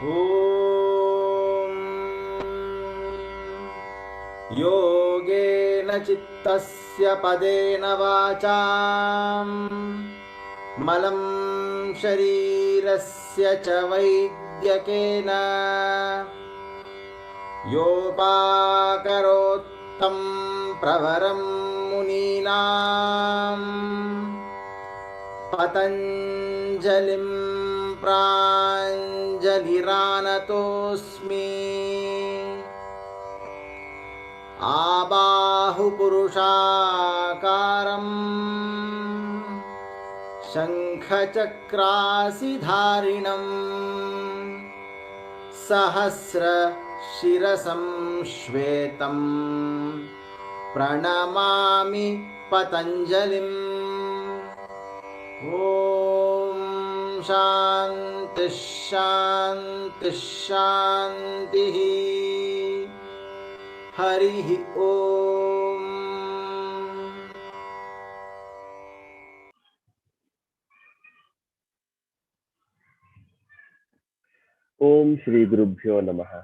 ॐ योगेन चित्तस्य पदेन वाचां मलं शरीरस्य च वैद्यकेन योपाकरोत्तं प्रवरं मुनीनां पतञ्जलिं प्राञ्जलिरानतोऽस्मि। आबाहुपुरुषाकारं शङ्खचक्रासिधारिणं सहस्रशिरसं श्वेतं प्रणमामि पतञ्जलिम्। ॐ शान्तिः शान्तिः शान्तिः। हरिः ॐ। Om Shri Gurubhyo Namaha.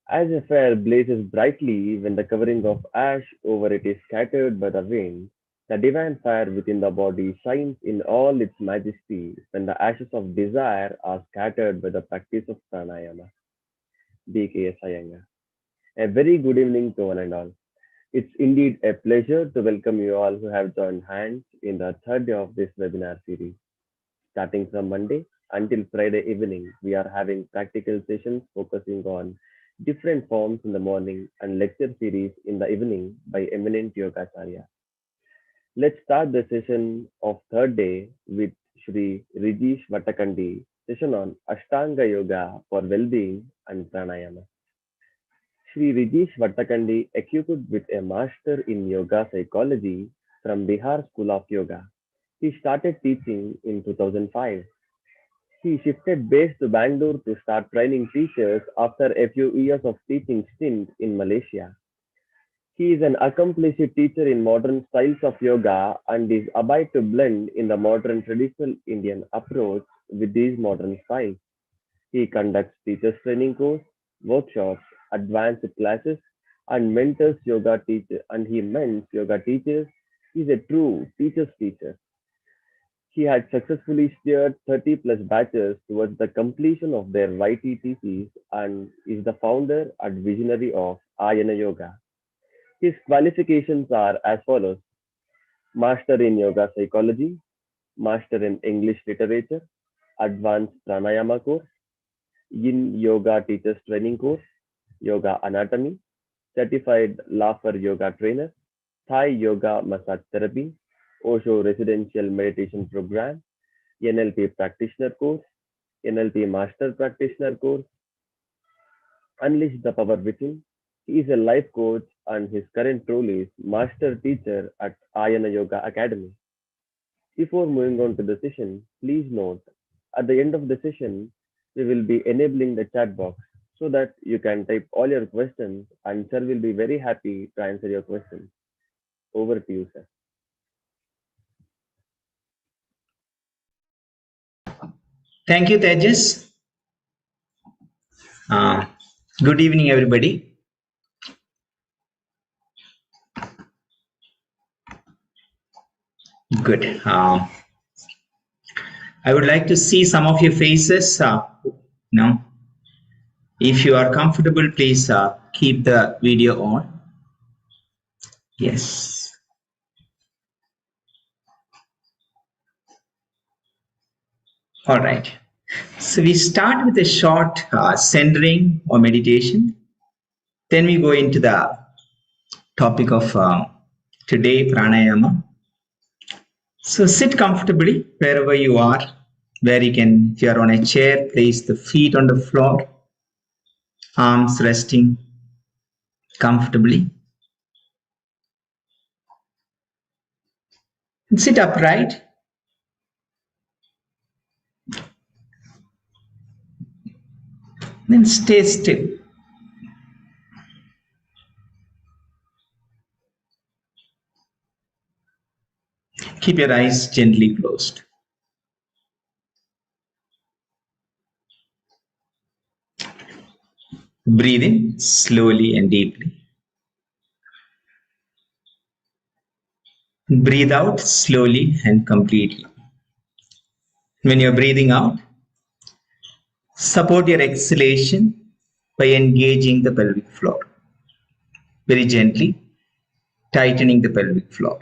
As a fire blazes brightly when the covering of ash over it is scattered by the wind, the divine fire within the body shines in all its majesty when the ashes of desire are scattered by the practice of Pranayama. B.K.S. Iyengar. A very good evening to one and all. It's indeed a pleasure to welcome you all who have joined hands in the third day of this webinar series. Starting from Monday until Friday evening, we are having practical sessions focusing on different forms in the morning and lecture series in the evening by eminent Yogacharya. Let's start the session of third day with Shri Regeesh Vattakandy, session on Ashtanga Yoga for well-being and Pranayama. Shri Regeesh Vattakandy, equipped with a master in yoga psychology from Bihar School of Yoga. He started teaching in 2005. He shifted base to Bangalore to start training teachers after a few years of teaching stint in Malaysia. He is an accomplished teacher in modern styles of yoga and is abide to blend in the modern traditional Indian approach with these modern styles. He conducts teachers training course, workshops, advanced classes, and mentors yoga teacher and he mentors yoga teachers. He is a true teacher's teacher. He had successfully steered 30 plus batches towards the completion of their YTTCs and is the founder and visionary of Aayana Yoga. His qualifications are as follows: Master in Yoga Psychology, Master in English Literature, Advanced Pranayama course, Yin Yoga Teachers Training course, Yoga Anatomy, Certified Laughter Yoga Trainer, Thai Yoga Massage Therapy, Osho Residential Meditation Program, NLP Practitioner course, NLP Master Practitioner course, Unleash the Power Within. He is a life coach and his current role is Master Teacher at Aayana Yoga Academy. Before moving on to the session, please note at the end of the session, we will be enabling the chat box so that you can type all your questions and sir will be very happy to answer your questions. Over to you, sir. Thank you, Tejas. Good evening, everybody. Good. I would like to see some of your faces. If you are comfortable, please keep the video on. Yes. All right. So we start with a short centering or meditation. Then we go into the topic of today, pranayama. So sit comfortably wherever you are, where you can, if you are on a chair, place the feet on the floor, arms resting comfortably. And sit upright. Then stay still. Keep your eyes gently closed. Breathe in slowly and deeply. Breathe out slowly and completely. When you're breathing out, support your exhalation by engaging the pelvic floor. Very gently, tightening the pelvic floor.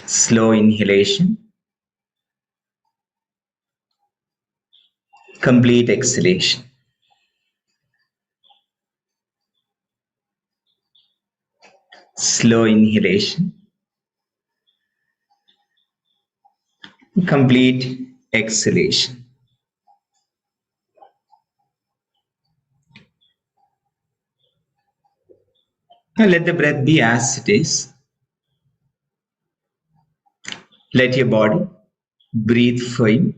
Slow inhalation, complete exhalation. Slow inhalation, complete exhalation. Now let the breath be as it is. Let your body breathe for you.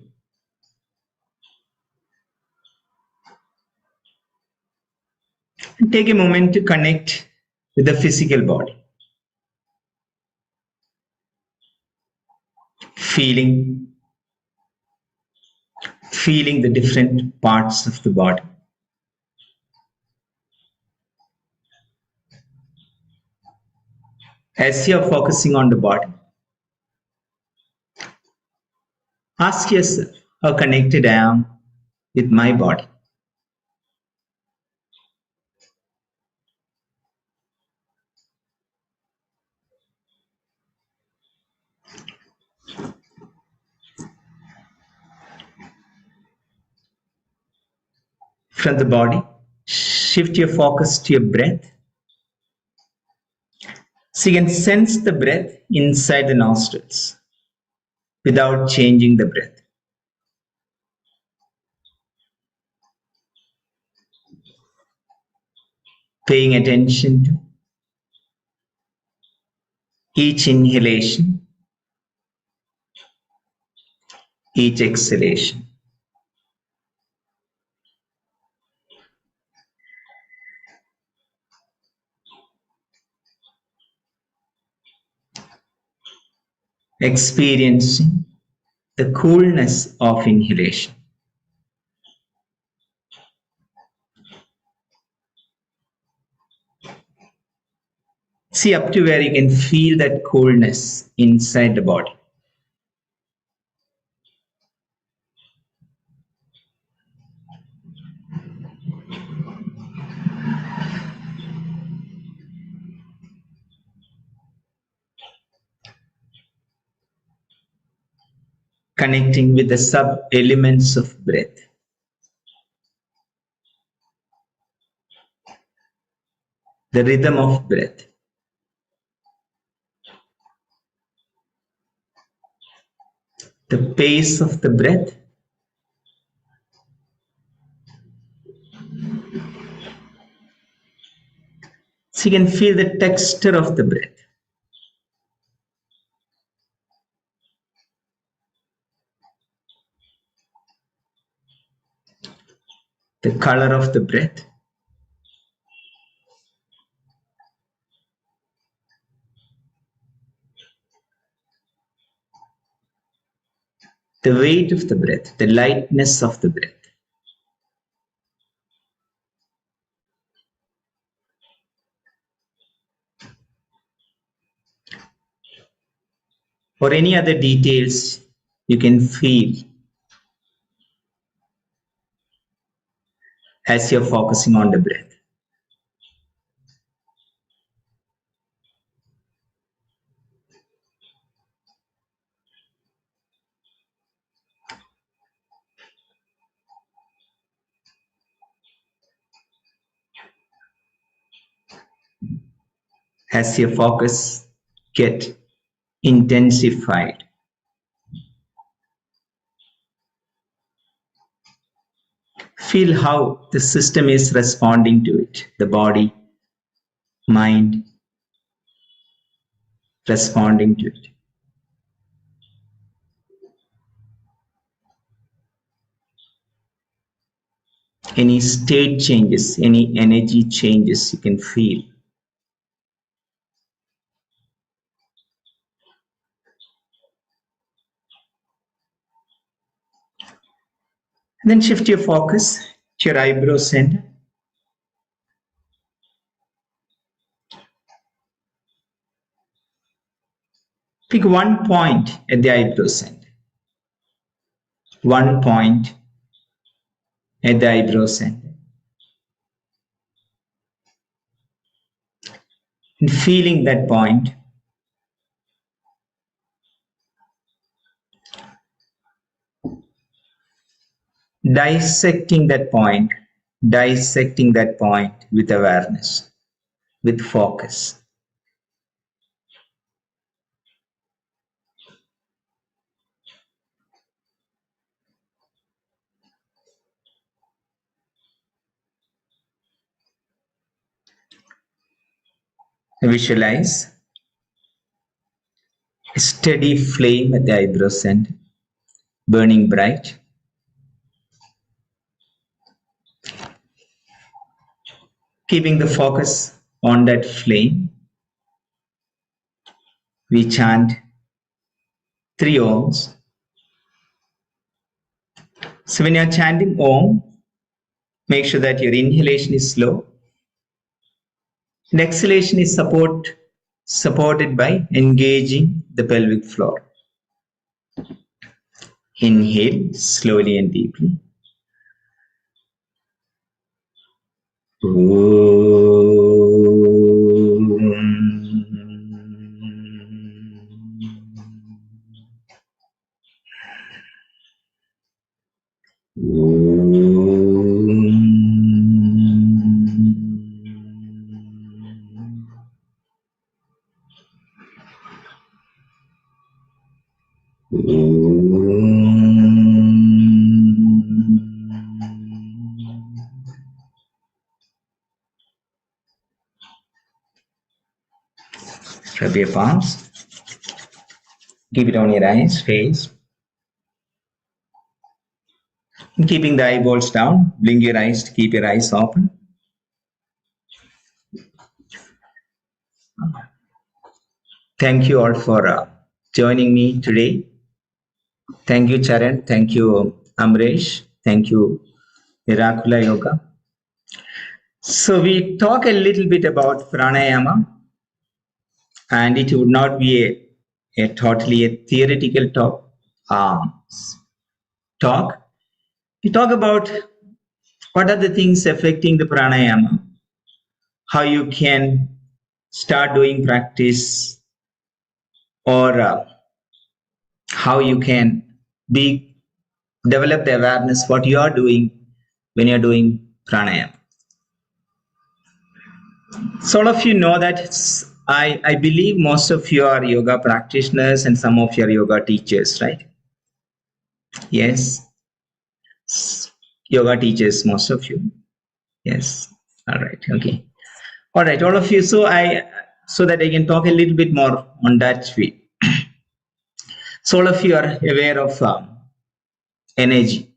And take a moment to connect with the physical body. Feeling the different parts of the body. As you are focusing on the body, ask yourself, how connected I am with my body? From the body, shift your focus to your breath. So you can sense the breath inside the nostrils without changing the breath. Paying attention to each inhalation, each exhalation. Experiencing the coolness of inhalation. See up to where you can feel that coolness inside the body. Connecting with the sub-elements of breath. The rhythm of breath. The pace of the breath. So you can feel the texture of the breath. The color of the breath. The weight of the breath, the lightness of the breath. Or any other details you can feel as you're focusing on the breath. As your focus get intensified, feel how the system is responding to it. The body, mind, responding to it. Any state changes, any energy changes you can feel. And then shift your focus to your eyebrow center. Pick one point at the eyebrow center. One point at the eyebrow center. And feeling that point. Dissecting that point. Dissecting that point with awareness, with focus. Visualize a steady flame at the eyebrow center, burning bright. Keeping the focus on that flame, we chant 3 ohms. So when you're chanting Om, make sure that your inhalation is slow and exhalation is supported by engaging the pelvic floor. Inhale slowly and deeply. Rub your palms. Keep it on your eyes, face. And keeping the eyeballs down, blink your eyes to keep your eyes open. Thank you all for joining me today. Thank you, Charan. Thank you, Amresh. Thank you, Aayana Yoga. So we talk a little bit about pranayama, and it would not be a totally a theoretical talk. We talk about what are the things affecting the pranayama, how you can start doing practice, or how you can develop the awareness what you are doing when you're doing pranayama. So all of you know that I believe most of you are yoga practitioners and some of you are yoga teachers, right? Yes. Yoga teachers, most of you. Yes. All right. Okay. All right, all of you. So that I can talk a little bit more on that way. So all of you are aware of energy.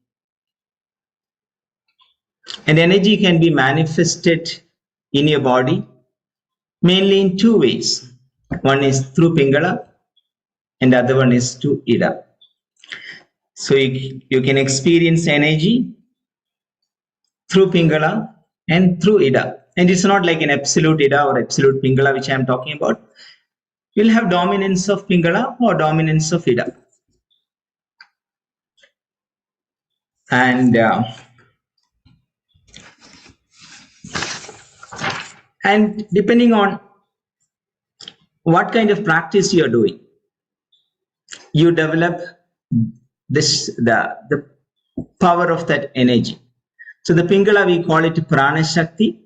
And energy can be manifested in your body mainly in 2 ways. One is through Pingala and the other one is through Ida. So you can experience energy through Pingala and through Ida. And it's not like an absolute Ida or absolute Pingala which I am talking about. You'll have dominance of Pingala or dominance of Ida. And depending on what kind of practice you are doing, you develop the power of that energy. So the Pingala, we call it Prana Shakti,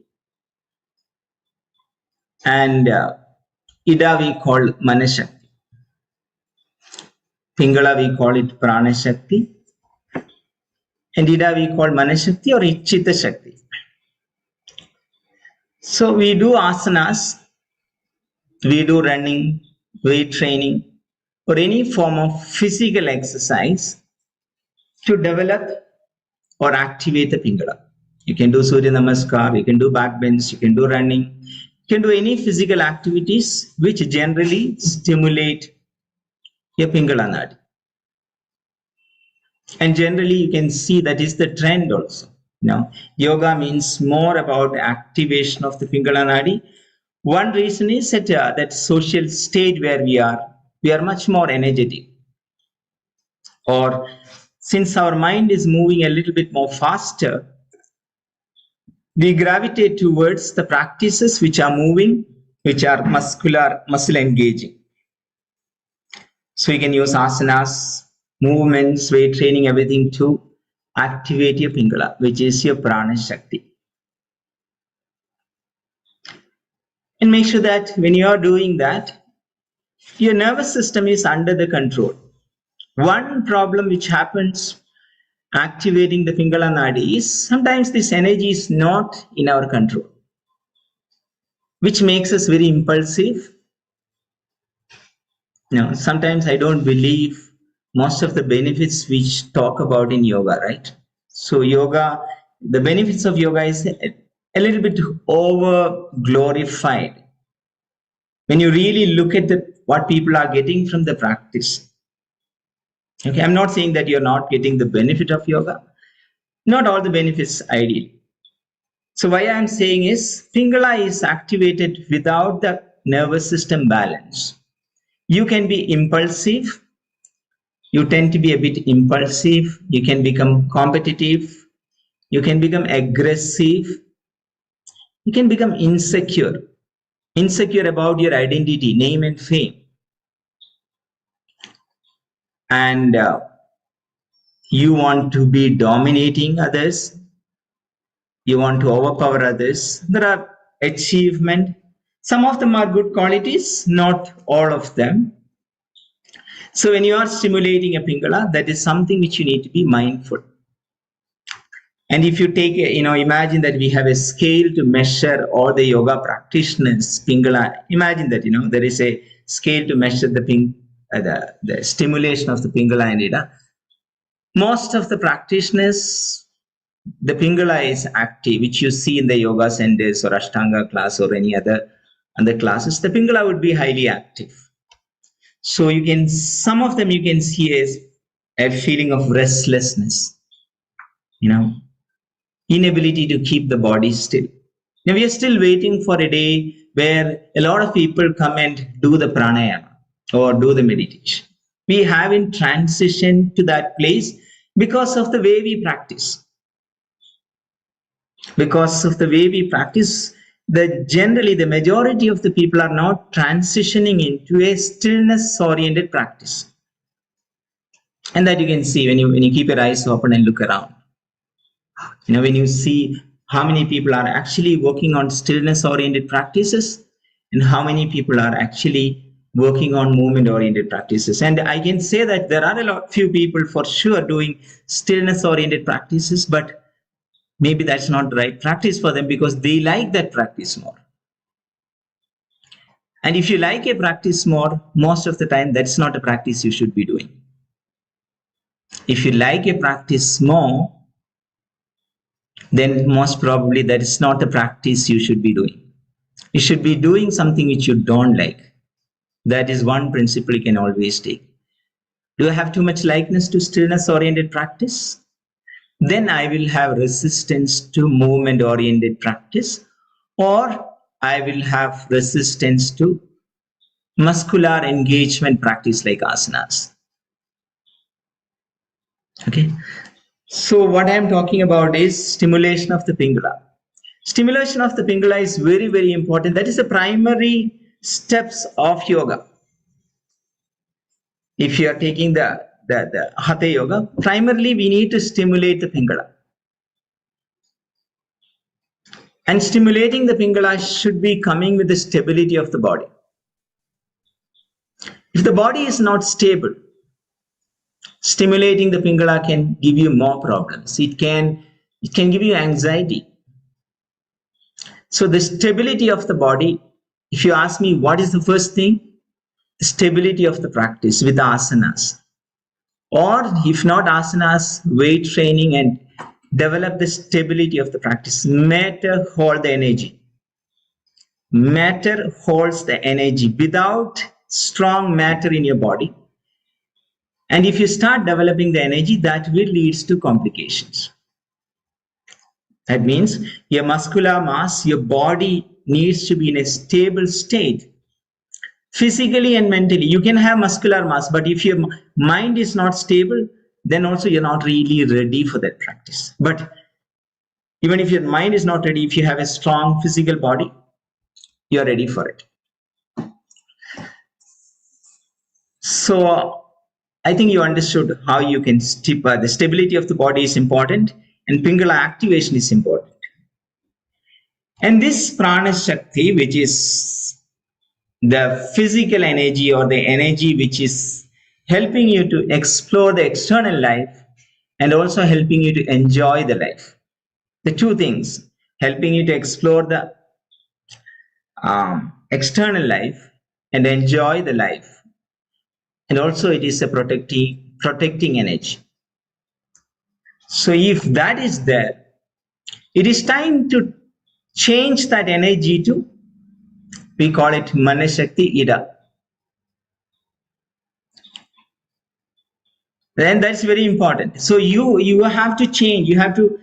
and Ida we call Mana Shakti. Pingala we call it Prana Shakti, and Ida we call Mana Shakti or Ichita Shakti. So we do asanas, we do running, weight training, or any form of physical exercise to develop or activate the Pingala. You can do Surya Namaskar, you can do back bends, you can do running, you can do any physical activities which generally stimulate your Pingala Nadi. And generally you can see that is the trend also. Now, yoga means more about activation of the Pingala Nadi. One reason is that social state where we are much more energetic. Or since our mind is moving a little bit more faster, we gravitate towards the practices which are moving, which are muscle engaging. So you can use asanas, movements, weight training, everything to activate your Pingala, which is your Prana Shakti. And make sure that when you are doing that, your nervous system is under the control. One problem which happens activating the Pingala Nadi is sometimes this energy is not in our control, which makes us very impulsive. Now, sometimes I don't believe most of the benefits which talk about in yoga, right? So yoga, the benefits of yoga is a little bit over glorified. When you really look at what people are getting from the practice. Okay, I'm not saying that you're not getting the benefit of yoga. Not all the benefits ideal. So why I'm saying is Pingala is activated without the nervous system balance. You can be impulsive. You tend to be a bit impulsive. You can become competitive. You can become aggressive. You can become insecure. Insecure about your identity, name and fame. And you want to be dominating others. You want to overpower others. There are achievement. Some of them are good qualities, not all of them. So when you are stimulating a Pingala, that is something which you need to be mindful. And if you take, imagine that we have a scale to measure all the yoga practitioners, Pingala. Imagine that, there is a scale to measure the stimulation of the Pingala and Ida. Most of the practitioners, the Pingala is active, which you see in the yoga centers or Ashtanga class or any other classes. The Pingala would be highly active. So some of them you can see as a feeling of restlessness, inability to keep the body still. Now we are still waiting for a day where a lot of people come and do the pranayama or do the meditation. We haven't transitioned to that place because of the way we practice. Because of the way we practice, generally the majority of the people are not transitioning into a stillness-oriented practice. And that you can see when you keep your eyes open and look around. When you see how many people are actually working on stillness-oriented practices and how many people are actually working on movement-oriented practices. And I can say that there are few people for sure doing stillness-oriented practices, but maybe that's not the right practice for them because they like that practice more. And if you like a practice more, most of the time, that's not a practice you should be doing. If you like a practice more, then most probably that is not the practice you should be doing. You should be doing something which you don't like. That is one principle you can always take. Do I have too much likeness to stillness-oriented practice? Then I will have resistance to movement-oriented practice, or I will have resistance to muscular engagement practice like asanas. Okay. So what I'm talking about is stimulation of the Pingala. Stimulation of the Pingala is very, very important. That is the primary steps of yoga. If you are taking the Hatha Yoga, primarily we need to stimulate the Pingala. And stimulating the Pingala should be coming with the stability of the body. If the body is not stable, stimulating the Pingala can give you more problems. It can give you anxiety. So the stability of the body, if you ask me what is the first thing, stability of the practice with asanas. Or if not asanas, weight training and develop the stability of the practice. Matter hold the energy. Matter holds the energy. Without strong matter in your body, and if you start developing the energy, that will lead to complications. That means your muscular mass, your body needs to be in a stable state. Physically and mentally, you can have muscular mass, but if your mind is not stable, then also you're not really ready for that practice. But even if your mind is not ready, if you have a strong physical body, you're ready for it. So I think you understood how you can the stability of the body is important, and Pingala activation is important. And this prana shakti, which is the physical energy or the energy which is helping you to explore the external life and also helping you to enjoy the life. The two things, helping you to explore the external life and enjoy the life. And also it is a protecting energy. So if that is there, it is time to change that energy to, we call it Manashakti Ida. Then that's very important. So you have to change, you have to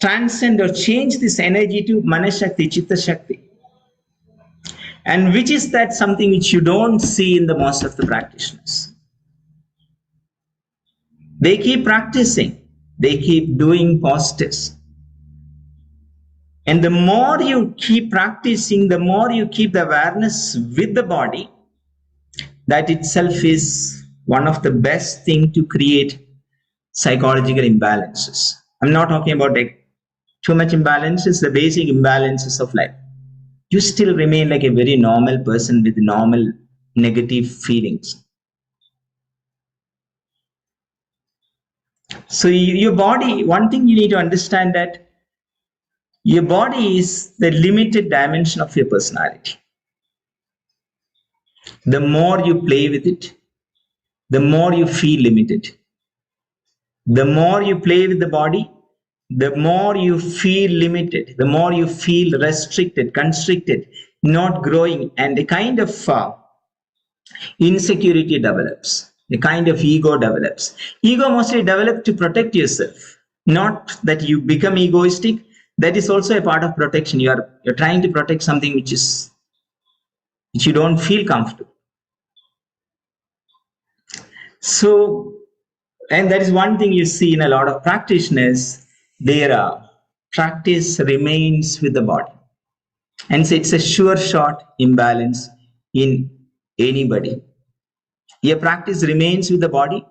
transcend or change this energy to Manashakti, Chitta Shakti. And which is that something which you don't see in the most of the practitioners. They keep practicing, they keep doing postures. And the more you keep practicing, the more you keep the awareness with the body, that itself is one of the best things to create psychological imbalances. I'm not talking about too much imbalances, the basic imbalances of life. You still remain like a very normal person with normal negative feelings. So your body, one thing you need to understand that your body is the limited dimension of your personality. The more you play with it, the more you feel limited. The more you play with the body, the more you feel limited, the more you feel restricted, constricted, not growing, and a kind of insecurity develops, a kind of ego develops. Ego mostly develops to protect yourself, not that you become egoistic. That is also a part of protection. You're trying to protect something which you don't feel comfortable. So, and that is one thing you see in a lot of practitioners, their practice remains with the body. And so it's a sure shot imbalance in anybody. Your practice remains with the body,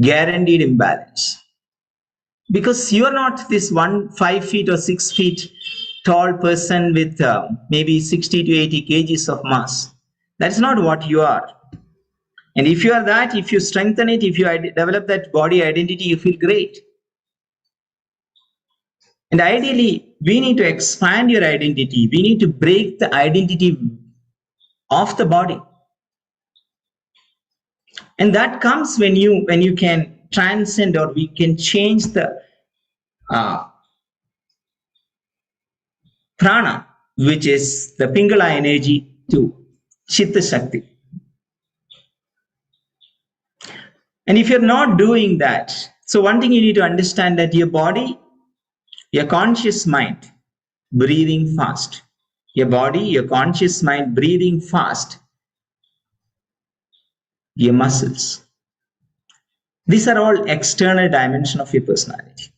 guaranteed imbalance. Because you're not this 5 feet or 6 feet tall person with maybe 60 to 80 kgs of mass. That's not what you are. And if you are that, if you strengthen it, if you develop that body identity, you feel great. And ideally, we need to expand your identity. We need to break the identity of the body. And that comes when you can transcend, or we can change the prana, which is the Pingala energy, to Chitta Shakti. And if you're not doing that, so one thing you need to understand that your body, your conscious mind, breathing fast. Your body, your conscious mind, breathing fast. Your muscles. These are all external dimension of your personality.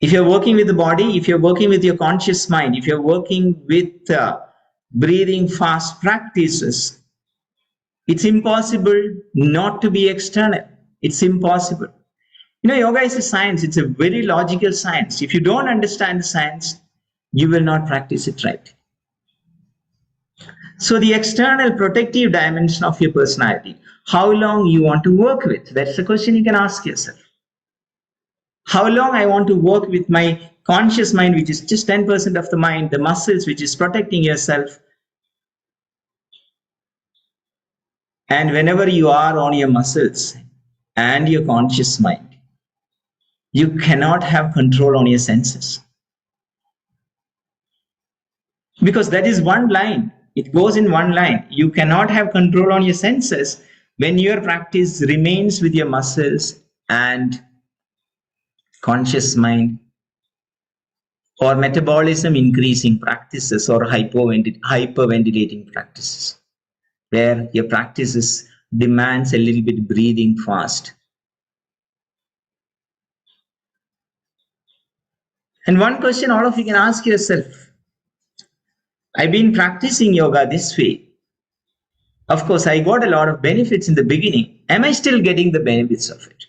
If you're working with the body, if you're working with your conscious mind, if you're working with breathing fast practices, it's impossible not to be external. It's impossible. Yoga is a science. It's a very logical science. If you don't understand the science, you will not practice it right. So the external protective dimension of your personality, how long you want to work with? That's the question you can ask yourself. How long I want to work with my conscious mind, which is just 10% of the mind, the muscles, which is protecting yourself. And whenever you are on your muscles and your conscious mind, you cannot have control on your senses. Because that is one line. It goes in one line. You cannot have control on your senses when your practice remains with your muscles and conscious mind, or metabolism increasing practices, or hyperventilating practices, where your practices demands a little bit breathing fast. And one question all of you can ask yourself, I've been practicing yoga this way. Of course, I got a lot of benefits in the beginning. Am I still getting the benefits of it?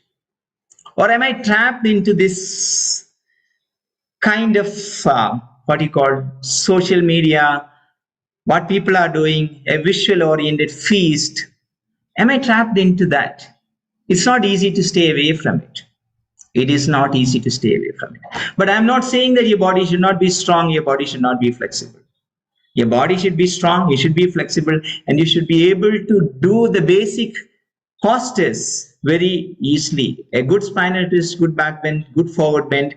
Or am I trapped into this kind of what you call social media, what people are doing, a visual oriented feast? Am I trapped into that? It's not easy to stay away from it. It is not easy to stay away from it. But I'm not saying that your body should not be strong, your body should not be flexible. Your body should be strong, you should be flexible, and you should be able to do the basic postures very easily. A good spinal twist, good back bend, good forward bend,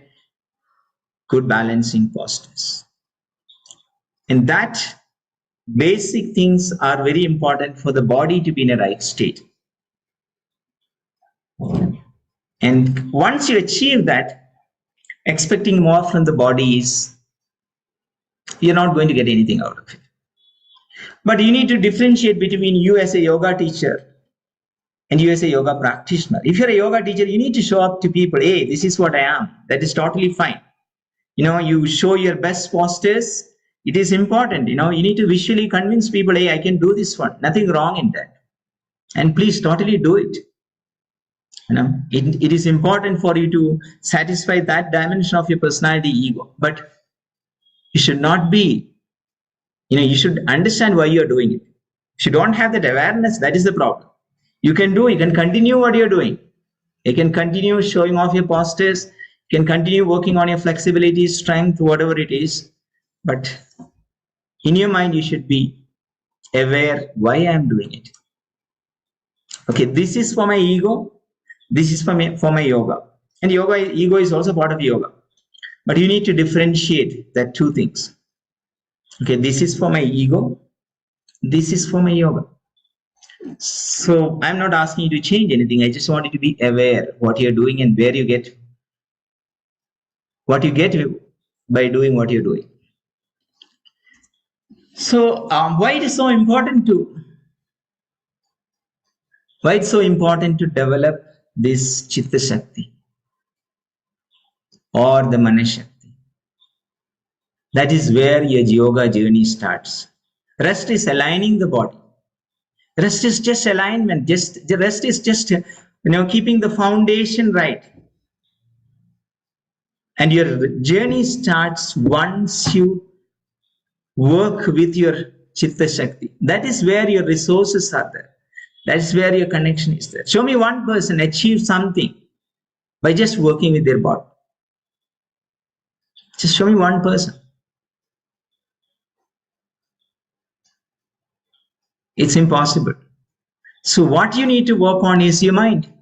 good balancing postures. And that basic things are very important for the body to be in a right state. And once you achieve that, expecting more from the body is, you're not going to get anything out of it. But you need to differentiate between you as a yoga teacher and you as a yoga practitioner. If you're a yoga teacher, you need to show up to people, hey, this is what I am. That is totally fine. You show your best postures. It is important. You need to visually convince people, hey, I can do this one. Nothing wrong in that. And please totally do it. It is important for you to satisfy that dimension of your personality ego. But you should not be, you should understand why you're doing it. If you don't have that awareness, that is the problem. You can continue what you're doing. You can continue showing off your postures. You can continue working on your flexibility, strength, whatever it is. But in your mind, you should be aware why I'm doing it. Okay, this is for my ego. This is for my yoga. And ego is also part of yoga. But you need to differentiate that two things. Okay, this is for my ego. This is for my yoga. So I'm not asking you to change anything. I just want you to be aware what you're doing and where you get what you get by doing what you're doing. So why it's so important to develop this Chitta Shakti or the Mana Shakti? That is where your yoga journey starts. Rest is aligning the body. Rest is just alignment. The rest is just keeping the foundation right. And your journey starts once you work with your Chitta Shakti. That is where your resources are there. That is where your connection is there. Show me one person achieve something by just working with their body. Just show me one person. It's impossible. So what you need to work on is your mind.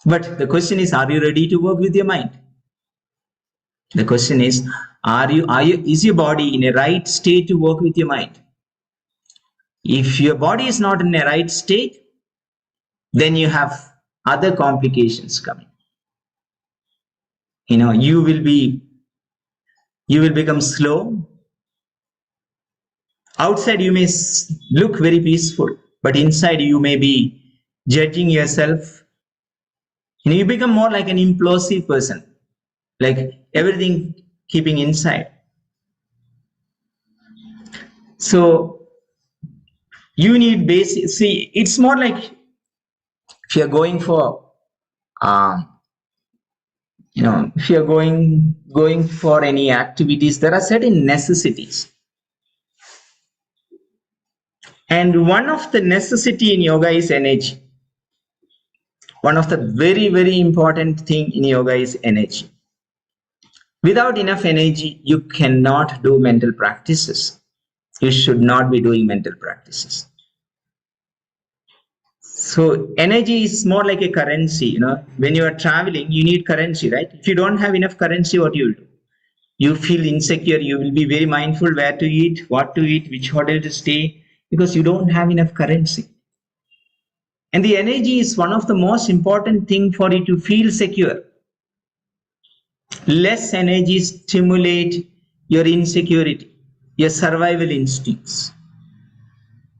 But the question is, are you ready to work with your mind? The question is, is your body in a right state to work with your mind? If your body is not in a right state, then you have other complications coming. You will become slow. Outside you may look very peaceful, but inside you may be judging yourself. You become more like an implosive person, like everything keeping inside. So you need basic. See, it's more like if you're going for, if you're going for any activities, there are certain necessities. And one of the necessity in yoga is energy. One of the very, very important thing in yoga is energy. Without enough energy, you cannot do mental practices. You should not be doing mental practices. So energy is more like a currency. When you are traveling, you need currency, right? If you don't have enough currency, what you will do? You feel insecure. You will be very mindful where to eat, what to eat, which hotel to stay, because you don't have enough currency. And the energy is one of the most important thing for you to feel secure. Less energy stimulate your insecurity, your survival instincts.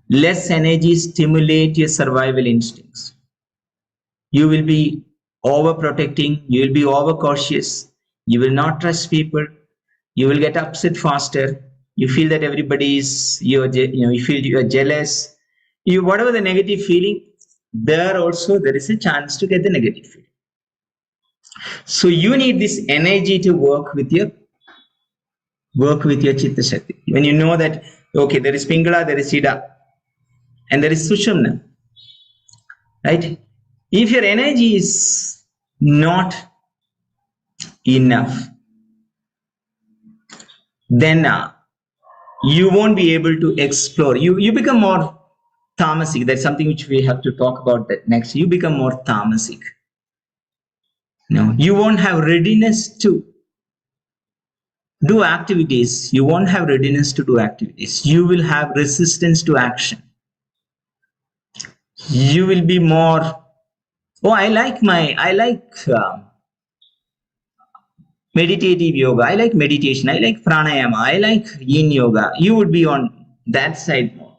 Less energy stimulate your survival instincts. You will be overprotecting, you will be overcautious, you will not trust people, you will get upset faster, you feel that everybody is, you feel you are jealous, you whatever the negative feeling, there also there is a chance to get the negative feeling. So you need this energy to work with your Chitta Shakti. When you know that, okay, there is Pingala, there is Ida, and there is Sushumna, right? If your energy is not enough, then you won't be able to explore. You become more tamasic. That's something which we have to talk about that next. You become more tamasic. No, you won't have readiness to do activities. You won't have readiness to do activities. You will have resistance to action. You will be more, oh, I like meditative yoga, I like meditation, I like pranayama, I like yin yoga. You would be on that side more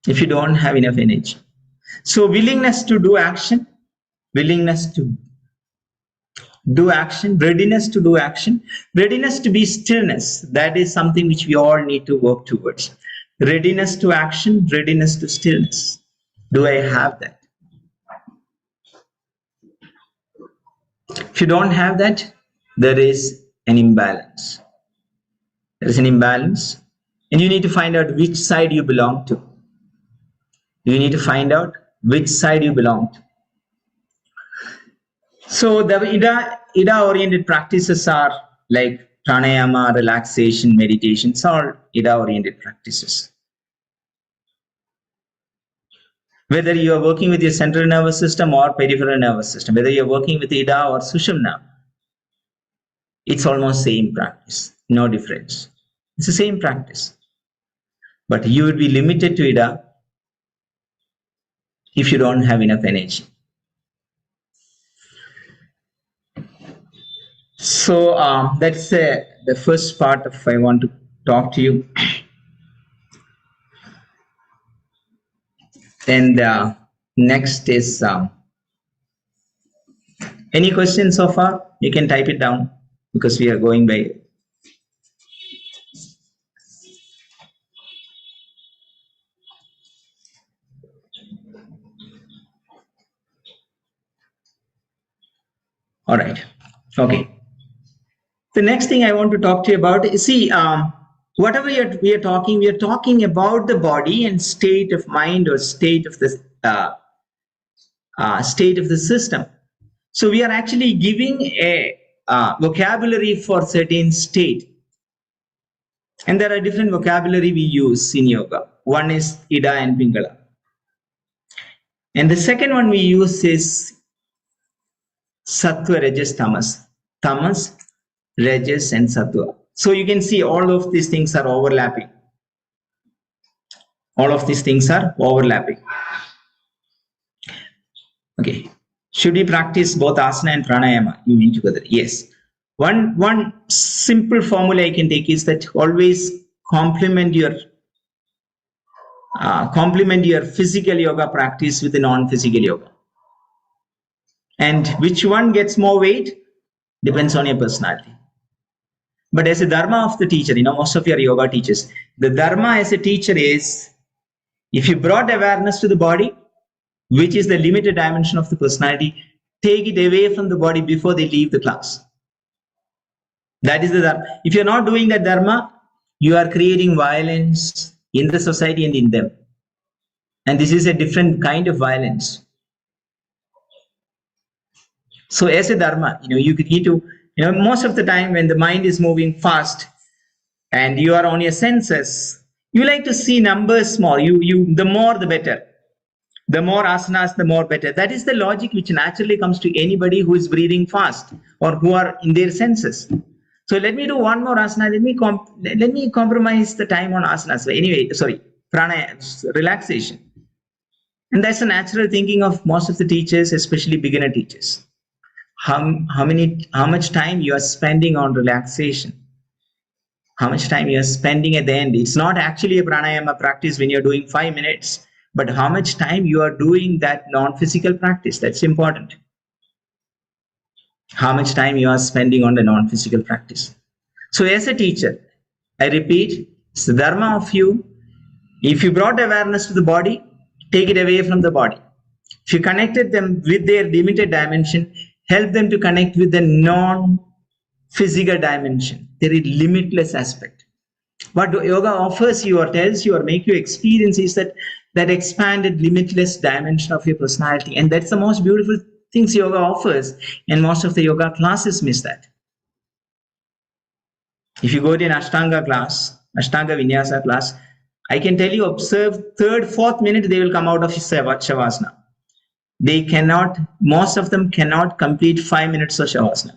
if you don't have enough energy. So willingness to do action, readiness to do action, readiness to be stillness. That is something which we all need to work towards. Readiness to action, readiness to stillness. Do I have that? If you don't have that, there is an imbalance. There is an imbalance, and you need to find out which side you belong to. You need to find out which side you belong to. So the Ida oriented practices are like pranayama, relaxation, meditation. It's all Ida oriented practices. Whether you are working with your central nervous system or peripheral nervous system, whether you are working with Ida or Sushumna, it's almost same practice, no difference. It's the same practice. But you will be limited to Ida if you don't have enough energy. So that's the first part of I want to talk to you. And next is any questions so far? You can type it down because we are going by. All right. Okay. The next thing I want to talk to you about is, see, whatever we are talking about the body and state of mind or state of the system. So we are actually giving a vocabulary for certain state. And there are different vocabulary we use in yoga. One is Ida and Pingala. And the second one we use is Sattva, Rajas, Tamas. Tamas, Rajas, and Sattva. So you can see all of these things are overlapping. All of these things are overlapping. Okay. Should we practice both asana and pranayama? You mean together? Yes. One simple formula I can take is that always complement your physical yoga practice with a non-physical yoga. And which one gets more weight depends on your personality. But as a dharma of the teacher, most of your yoga teachers, the dharma as a teacher is, if you brought awareness to the body, which is the limited dimension of the personality, take it away from the body before they leave the class. That is the dharma. If you're not doing that dharma, you are creating violence in the society and in them. And this is a different kind of violence. So as a dharma, you need to, most of the time when the mind is moving fast and you are on your senses, you like to see numbers small. The more the better. The more asanas, the more better. That is the logic which naturally comes to anybody who is breathing fast or who are in their senses. So let me do one more asana. Let me compromise the time on asanas. So anyway, pranayama, relaxation. And that's the natural thinking of most of the teachers, especially beginner teachers. how much time you are spending on relaxation, how much time you are spending at the end. It's not actually a pranayama practice when you're doing 5 minutes, but how much time you are doing that non-physical practice. That's important. How much time you are spending on the non-physical practice. So as a teacher, I repeat, it's the dharma of you. If you brought awareness to the body, take it away from the body. If you connected them with their limited dimension, help them to connect with the non-physical dimension, their limitless aspect. What yoga offers you or tells you or make you experience is that expanded, limitless dimension of your personality. And that's the most beautiful things yoga offers. And most of the yoga classes miss that. If you go to an Ashtanga class, Ashtanga Vinyasa class, I can tell you, observe third, fourth minute, they will come out of Shavasana. They cannot, most of them cannot complete 5 minutes of Shavasana.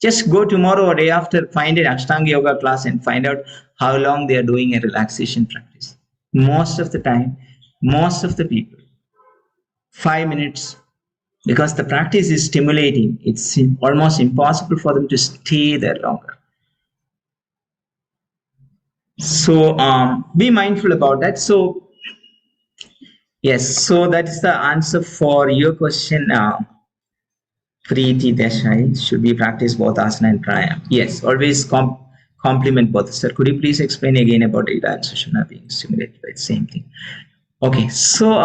Just go tomorrow or day after, find an Ashtanga yoga class and find out how long they are doing a relaxation practice. Most of the time, most of the people, 5 minutes, because the practice is stimulating. It's almost impossible for them to stay there longer. So be mindful about that. So yes, so that is the answer for your question, Preeti Desai. Should we practice both asana and pranayama? Yes, always complement both. Sir, could you please explain again about Ida and Sushumna being stimulated by the same thing? Okay, so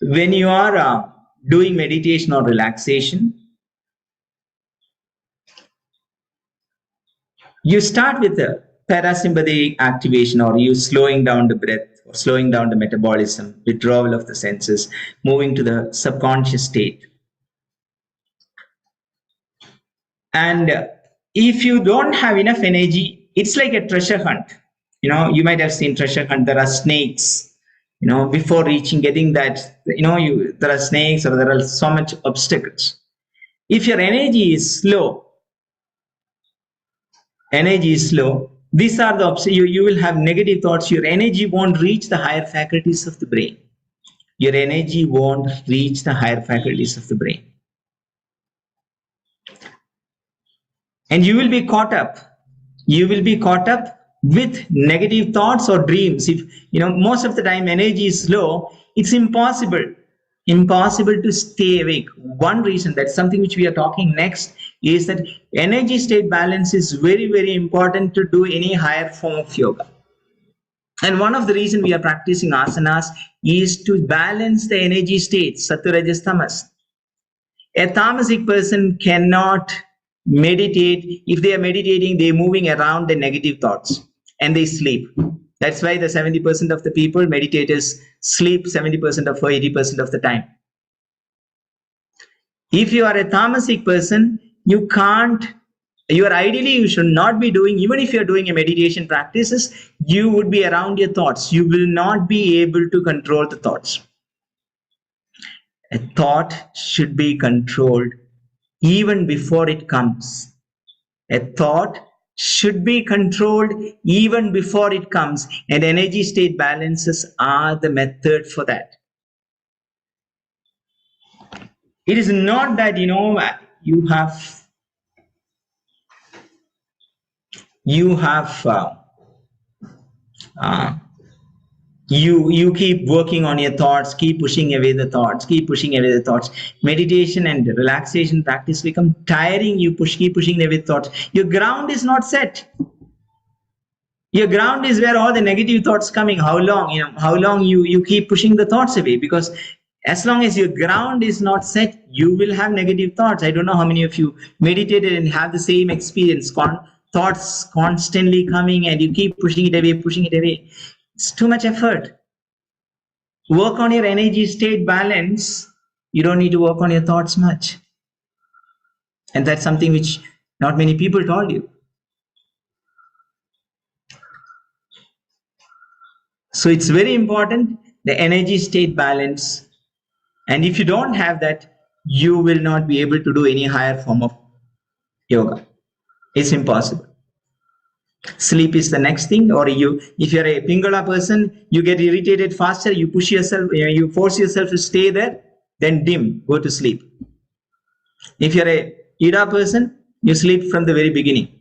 when you are doing meditation or relaxation, you start with the parasympathetic activation, or you slowing down the breath, or slowing down the metabolism, withdrawal of the senses, moving to the subconscious state. And if you don't have enough energy, it's like a treasure hunt. You might have seen treasure hunt. There are snakes, before getting that, there are snakes, or there are so much obstacles. If your energy is slow, these are the you will have negative thoughts. Your energy won't reach the higher faculties of the brain. Your energy won't reach the higher faculties of the brain. And you will be caught up. You will be caught up with negative thoughts or dreams. If most of the time energy is low, it's impossible to stay awake. One reason, that's something which we are talking next, is that energy state balance is very, very important to do any higher form of yoga. And one of the reasons we are practicing asanas is to balance the energy states, sattva, rajas, tamas. A tamasic person cannot meditate. If they are meditating, they're moving around the negative thoughts and they sleep. That's why the 70% of the people, meditators, sleep 70% of or 80% of the time. If you are a tamasic person, you should not be doing, even if you're doing a meditation practices, you would be around your thoughts. You will not be able to control the thoughts. A thought should be controlled even before it comes. A thought should be controlled even before it comes, and energy state balances are the method for that. It is not that you keep working on your thoughts, keep pushing away the thoughts. Meditation and relaxation practice become tiring. You keep pushing away thoughts. Your ground is not set. Your ground is where all the negative thoughts coming. How long you keep pushing the thoughts away? Because as long as your ground is not set, you will have negative thoughts. I don't know how many of you meditated and have the same experience. Thoughts constantly coming and you keep pushing it away. It's too much effort. Work on your energy state balance. You don't need to work on your thoughts much. And that's something which not many people told you. So it's very important, the energy state balance. And if you don't have that, you will not be able to do any higher form of yoga. It's impossible. Sleep is the next thing. Or if you're a Pingala person, you get irritated faster, you push yourself, you force yourself to stay there. then dim, go to sleep. If you're a Ida person, you sleep from the very beginning.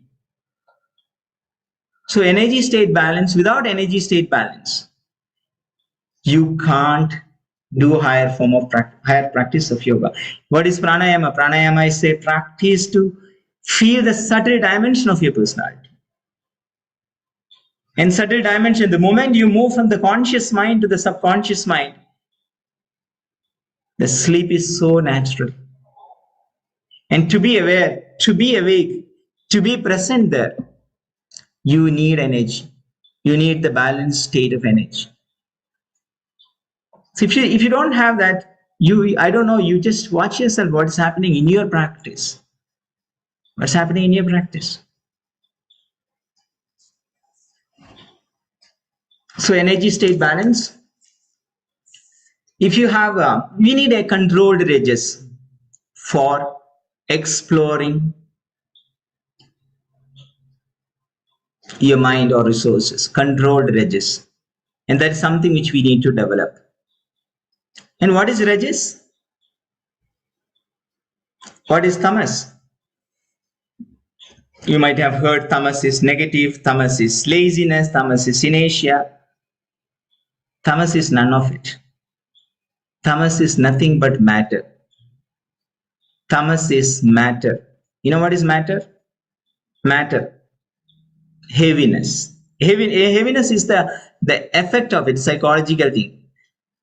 So energy state balance, without energy state balance, you can't do higher form of higher practice of yoga. What is pranayama? Pranayama is a practice to feel the subtle dimension of your personality. And subtle dimension, the moment you move from the conscious mind to the subconscious mind, the sleep is so natural. And to be aware, to be awake, to be present there, you need energy. You need the balanced state of energy. So if you don't have that, I don't know, you just watch yourself what's happening in your practice. What's happening in your practice? So energy state balance. If you have, we need a controlled Rageesh for exploring your mind or resources. Controlled Rageesh. And that's something which we need to develop. And what is Rageesh? What is tamas? You might have heard tamas is negative, tamas is laziness, tamas is inertia. Tamas is none of it. Tamas is nothing but matter. Tamas is matter. You know what is matter? Matter. Heaviness. Heaviness is the effect of it, psychological thing.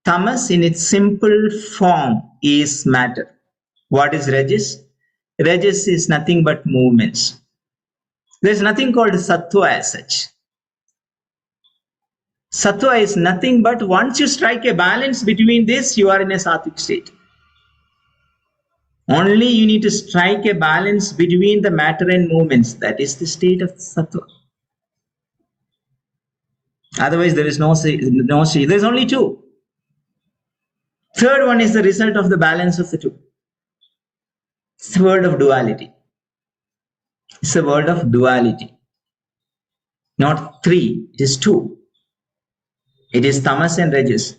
Tamas in its simple form is matter. What is Rageesh? Rageesh is nothing but movements. There is nothing called sattva as such. Sattva is nothing but once you strike a balance between this, you are in a sattvic state. Only you need to strike a balance between the matter and movements. That is the state of sattva. Otherwise, there is no state. There is only two. Third one is the result of the balance of the two. It's the word of duality. It's the word of duality. Not three, it is two. It is tamas and Rageesh.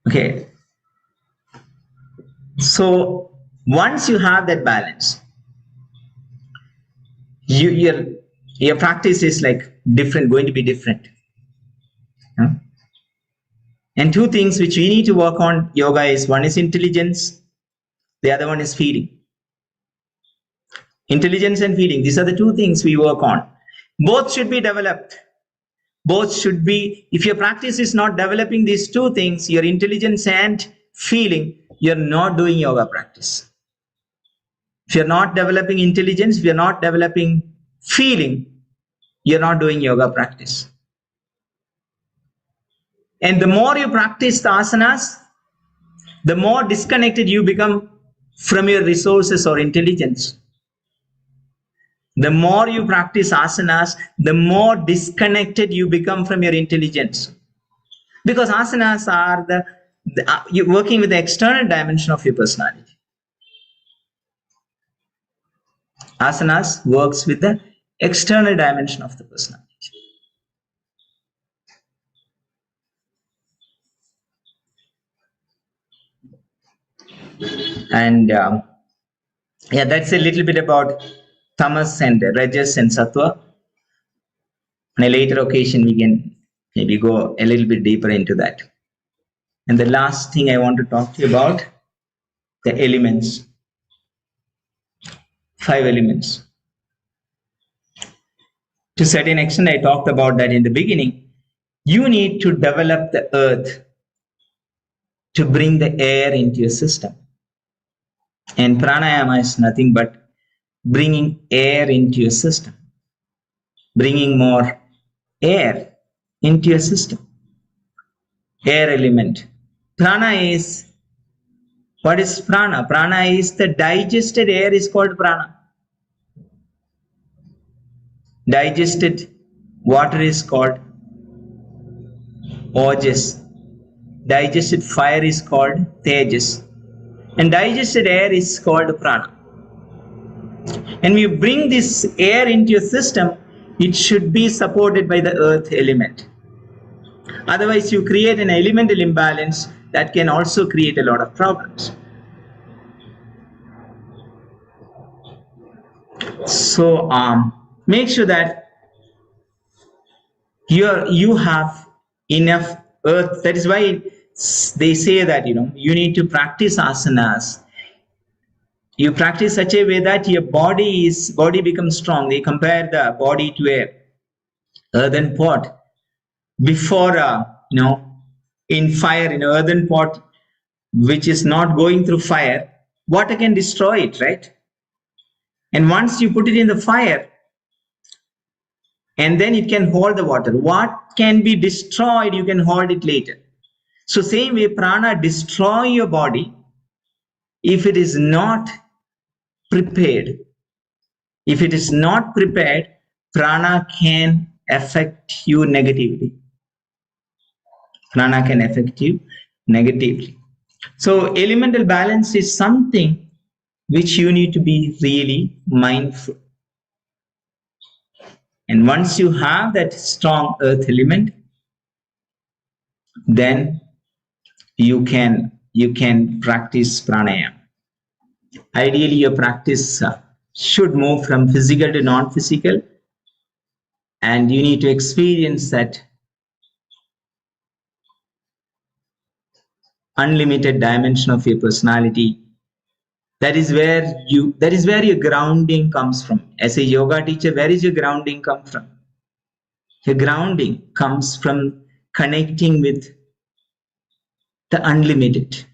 Okay. So once you have that balance, your practice is like different, going to be different. Yeah? And two things which we need to work on yoga is, one is intelligence, the other one is feeling. Intelligence and feeling, these are the two things we work on. Both should be developed. Both should be, if your practice is not developing these two things, your intelligence and feeling, you're not doing yoga practice. If you're not developing intelligence, if you're not developing feeling, you're not doing yoga practice. And the more you practice the asanas, the more disconnected you become from your resources or intelligence. The more you practice asanas, the more disconnected you become from your intelligence. Because asanas are you're working with the external dimension of your personality. Asanas works with the external dimension of the personality. And yeah, that's a little bit about tamas and Rageesh and sattva. On a later occasion, we can maybe go a little bit deeper into that. And the last thing I want to talk to you about, the elements. 5 elements. To a certain extent, I talked about that in the beginning. You need to develop the earth to bring the air into your system. And pranayama is nothing but bringing air into your system. Bringing more air into your system. Air element. Prana is, what is prana? Prana is the digested air is called prana. Digested water is called ojas. Digested fire is called tejas. And digested air is called prana. And when you bring this air into your system, it should be supported by the earth element. Otherwise, you create an elemental imbalance that can also create a lot of problems. So make sure that you have enough earth. That is why they say that you need to practice asanas. You practice such a way that your body becomes strong. They compare the body to a earthen pot. Before in fire, in an earthen pot which is not going through fire, water can destroy it, right? And once you put it in the fire, and then it can hold the water. What can be destroyed, you can hold it later. So same way, prana destroy your body if it is not prepared. If it is not prepared, prana can affect you negatively. Prana can affect you negatively. So elemental balance is something which you need to be really mindful. And once you have that strong earth element, then you can practice pranayama. Ideally, your practice should move from physical to non-physical, and you need to experience that unlimited dimension of your personality. That is where your grounding comes from. As a yoga teacher, where is your grounding come from? Your grounding comes from connecting with the unlimited,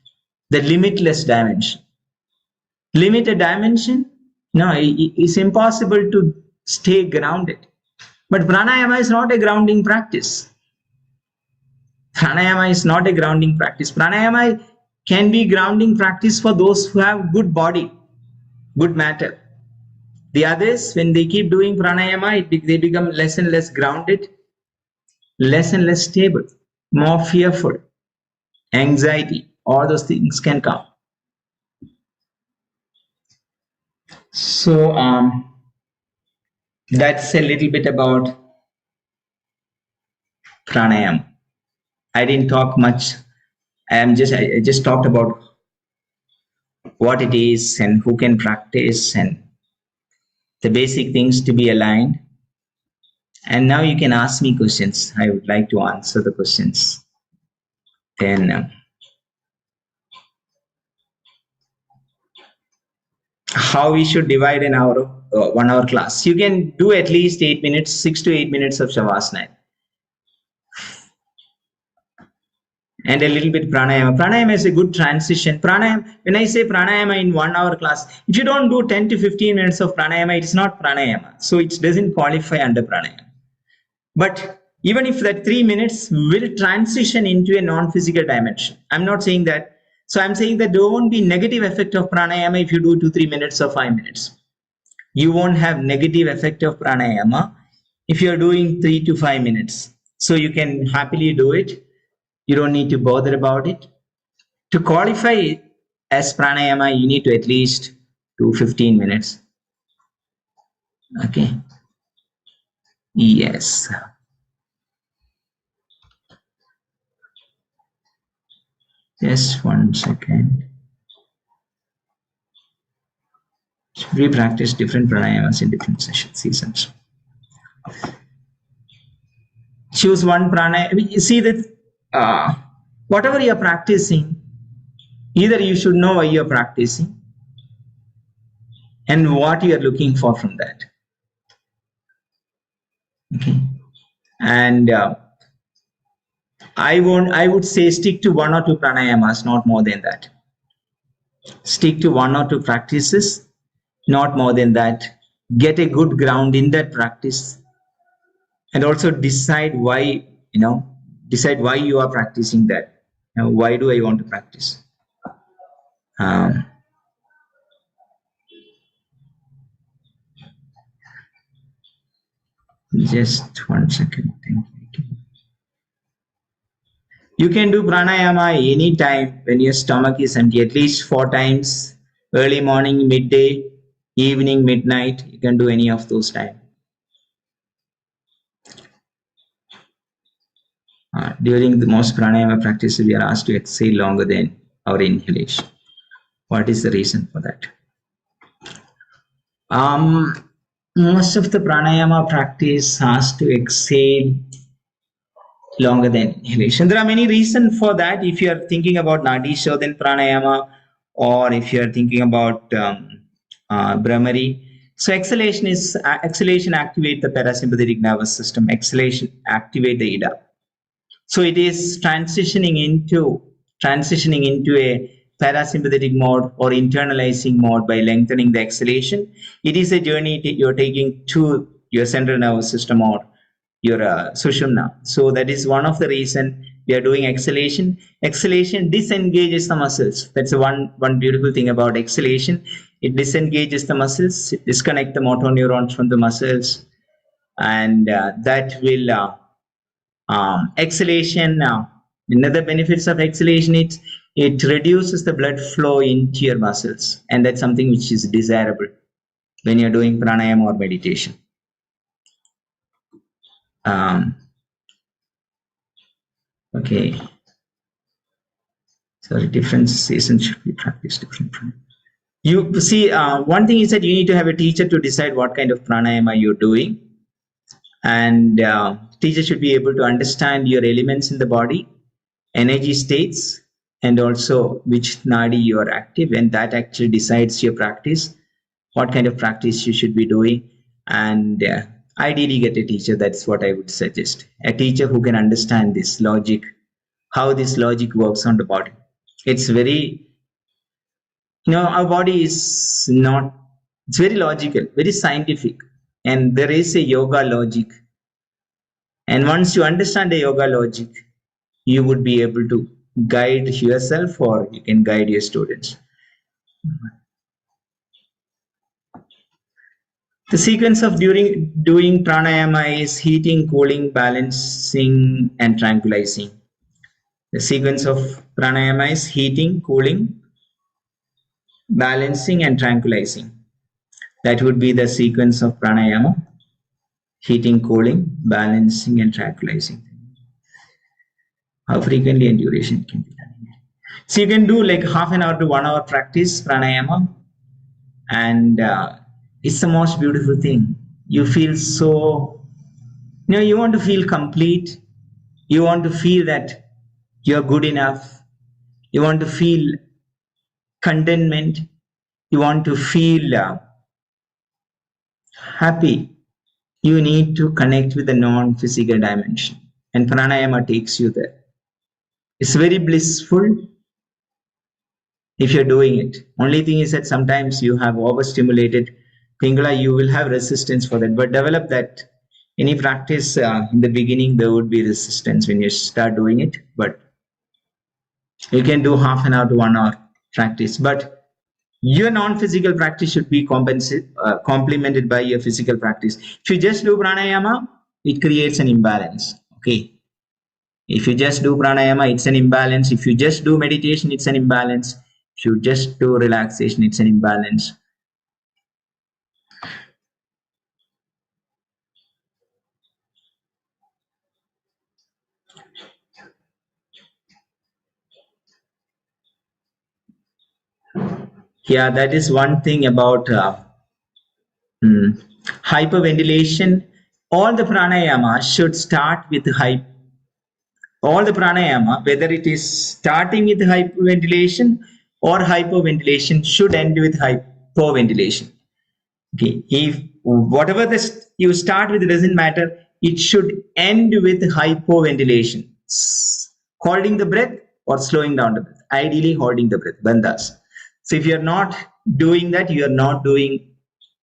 the limitless dimension. Limited dimension, no, it's impossible to stay grounded. But pranayama is not a grounding practice. Pranayama is not a grounding practice. Pranayama can be grounding practice for those who have good body, good matter. The others, when they keep doing pranayama, they become less and less grounded, less and less stable, more fearful, anxiety, all those things can come. So that's a little bit about pranayama. I didn't talk much. I just talked about what it is and who can practice and the basic things to be aligned. And now you can ask me questions. I would like to answer the questions. Then how we should divide an hour, 1 hour class. You can do at least 8 minutes, 6 to 8 minutes of Shavasana. And a little bit pranayama. Pranayama is a good transition. Pranayama, when I say pranayama in 1 hour class, if you don't do 10 to 15 minutes of pranayama, it's not pranayama. So it doesn't qualify under pranayama. But even if that 3 minutes will transition into a non-physical dimension, I'm not saying that. So I'm saying that there won't be negative effect of pranayama if you do 2-3 minutes or 5 minutes. You won't have negative effect of pranayama if you're doing 3 to 5 minutes. So you can happily do it. You don't need to bother about it. To qualify as pranayama, you need to at least do 15 minutes. Okay. Yes. Just 1 second. We practice different pranayamas in different seasons. Choose one pranayama. You see that whatever you're practicing, either you should know why you're practicing and what you're looking for from that. Okay. And I would say stick to 1 or 2 pranayamas, not more than that. Stick to 1 or 2 practices, not more than that. Get a good ground in that practice, and also decide why you are practicing that. Why do I want to practice? Just 1 second. Thank you. You can do pranayama anytime when your stomach is empty, at least 4 times, early morning, midday, evening, midnight. You can do any of those times. During the most pranayama practice, we are asked to exhale longer than our inhalation. What is the reason for that? Most of the pranayama practice has to exhale longer than inhalation. There are many reasons for that. If you are thinking about Nadi Shodhan pranayama, or if you are thinking about Brahmari. So exhalation activate the parasympathetic nervous system. Exhalation activate the Ida. So it is transitioning into a parasympathetic mode or internalizing mode by lengthening the exhalation. It is a journey you're taking to your central nervous system or your sushumna. So that is one of the reason we are doing exhalation. Exhalation disengages the muscles. That's one beautiful thing about exhalation. It disengages the muscles, disconnect the motor neurons from the muscles, and that will exhalation. Another benefits of exhalation, it reduces the blood flow into your muscles, and that's something which is desirable when you're doing pranayama or meditation. Okay. So different seasons should be practiced different. You see, one thing is that you need to have a teacher to decide what kind of pranayama you're doing, and teacher should be able to understand your elements in the body, energy states, and also which nadi you are active, and that actually decides your practice, what kind of practice you should be doing, and ideally get a teacher. That's what I would suggest. A teacher who can understand this logic, how this logic works on the body. It's very, our body is not, it's very logical, very scientific, and there is a yoga logic. And once you understand the yoga logic, you would be able to guide yourself or you can guide your students. The sequence of doing pranayama is heating, cooling, balancing, and tranquilizing. The sequence of pranayama is heating, cooling, balancing, and tranquilizing. That would be the sequence of pranayama: heating, cooling, balancing, and tranquilizing. How frequently and duration can be done? So you can do like half an hour to 1 hour practice pranayama, and it's the most beautiful thing. You feel so, you want to feel complete. You want to feel that you're good enough. You want to feel contentment. You want to feel happy. You need to connect with the non-physical dimension, and pranayama takes you there. It's very blissful if you're doing it. Only thing is that sometimes you have overstimulated pingala, you will have resistance for that, but develop that. Any practice in the beginning, there would be resistance when you start doing it, but you can do half an hour to 1 hour practice. But your non-physical practice should be complemented by your physical practice. If you just do pranayama, it creates an imbalance. Okay. If you just do pranayama, it's an imbalance. If you just do meditation, it's an imbalance. If you just do relaxation, it's an imbalance. Yeah, that is one thing about hyperventilation. All the pranayama should start with all the pranayama, whether it is starting with hyperventilation or hyperventilation, should end with hypoventilation. Okay, if whatever this you start with, it doesn't matter, it should end with hypoventilation, holding the breath or slowing down the breath, ideally holding the breath, bandhas. So if you're not doing that, you are not doing,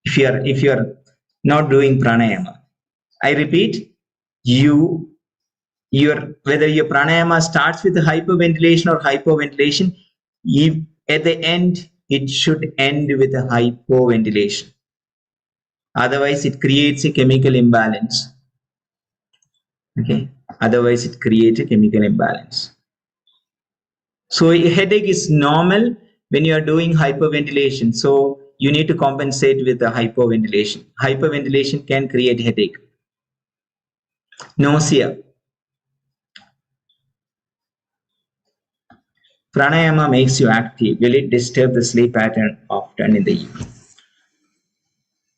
if you're not doing pranayama. I repeat, whether your pranayama starts with hyperventilation or hypoventilation, at the end it should end with a hypoventilation. Otherwise, it creates a chemical imbalance. Okay. Otherwise, it creates a chemical imbalance. So a headache is normal when you are doing hyperventilation. So you need to compensate with the hypoventilation. Hyperventilation can create headache. Nausea. Pranayama makes you active. Will it disturb the sleep pattern often in the evening?